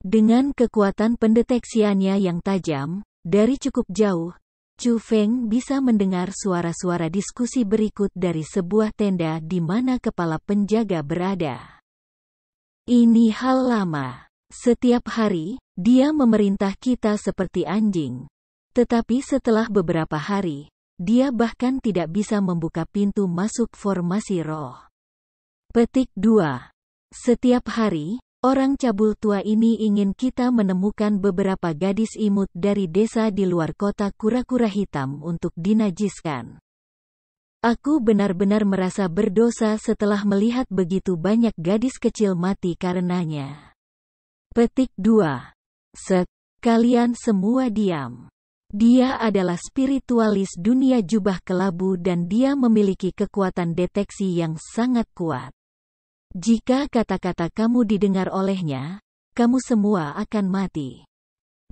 Dengan kekuatan pendeteksiannya yang tajam, dari cukup jauh, Chu Feng bisa mendengar suara-suara diskusi berikut dari sebuah tenda di mana kepala penjaga berada. Ini hal lama. Setiap hari, dia memerintah kita seperti anjing. Tetapi setelah beberapa hari, dia bahkan tidak bisa membuka pintu masuk formasi roh. Petik 2. Setiap hari, orang cabul tua ini ingin kita menemukan beberapa gadis imut dari desa di luar kota kura-kura hitam untuk dinajiskan. Aku benar-benar merasa berdosa setelah melihat begitu banyak gadis kecil mati karenanya. Petik 2. Kalian semua diam. Dia adalah spiritualis dunia jubah kelabu dan dia memiliki kekuatan deteksi yang sangat kuat. Jika kata-kata kamu didengar olehnya, kamu semua akan mati.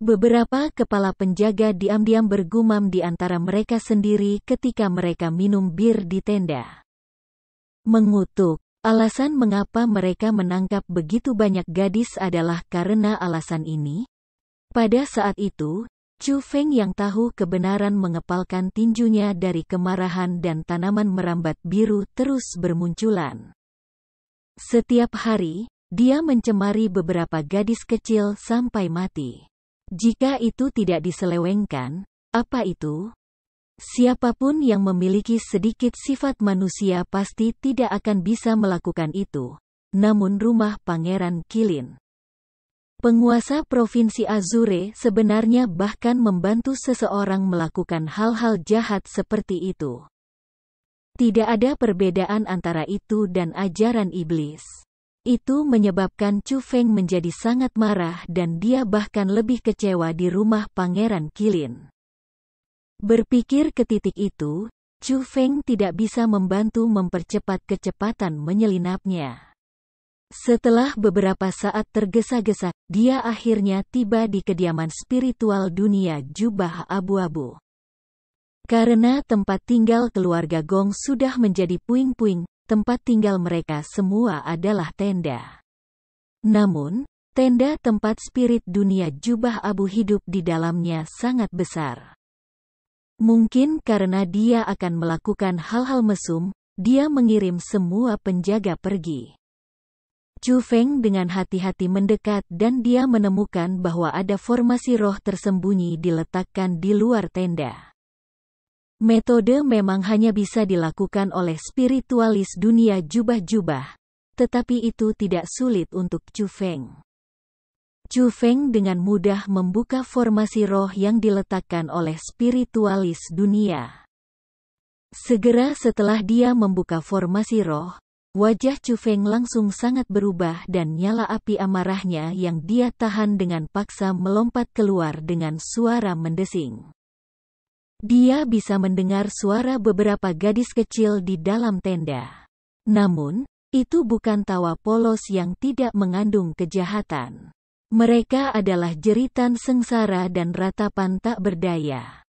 Beberapa kepala penjaga diam-diam bergumam di antara mereka sendiri ketika mereka minum bir di tenda. Mengutuk, alasan mengapa mereka menangkap begitu banyak gadis adalah karena alasan ini. Pada saat itu, Chu Feng yang tahu kebenaran mengepalkan tinjunya dari kemarahan dan tanaman merambat biru terus bermunculan. Setiap hari, dia mencemari beberapa gadis kecil sampai mati. Jika itu tidak diselewengkan, apa itu? Siapapun yang memiliki sedikit sifat manusia pasti tidak akan bisa melakukan itu. Namun rumah Pangeran Qilin, penguasa Provinsi Azure, sebenarnya bahkan membantu seseorang melakukan hal-hal jahat seperti itu. Tidak ada perbedaan antara itu dan ajaran iblis. Itu menyebabkan Chu Feng menjadi sangat marah dan dia bahkan lebih kecewa di rumah Pangeran Qilin. Berpikir ke titik itu, Chu Feng tidak bisa membantu mempercepat kecepatan menyelinapnya. Setelah beberapa saat tergesa-gesa, dia akhirnya tiba di kediaman spiritual dunia jubah abu-abu. Karena tempat tinggal keluarga Gong sudah menjadi puing-puing, tempat tinggal mereka semua adalah tenda. Namun, tenda tempat spirit dunia jubah abu hidup di dalamnya sangat besar. Mungkin karena dia akan melakukan hal-hal mesum, dia mengirim semua penjaga pergi. Chu Feng dengan hati-hati mendekat dan dia menemukan bahwa ada formasi roh tersembunyi diletakkan di luar tenda. Metode memang hanya bisa dilakukan oleh spiritualis dunia jubah-jubah, tetapi itu tidak sulit untuk Chu Feng. Chu Feng dengan mudah membuka formasi roh yang diletakkan oleh spiritualis dunia. Segera setelah dia membuka formasi roh, wajah Chu Feng langsung sangat berubah dan nyala api amarahnya yang dia tahan dengan paksa melompat keluar dengan suara mendesing. Dia bisa mendengar suara beberapa gadis kecil di dalam tenda. Namun, itu bukan tawa polos yang tidak mengandung kejahatan. Mereka adalah jeritan sengsara dan ratapan tak berdaya.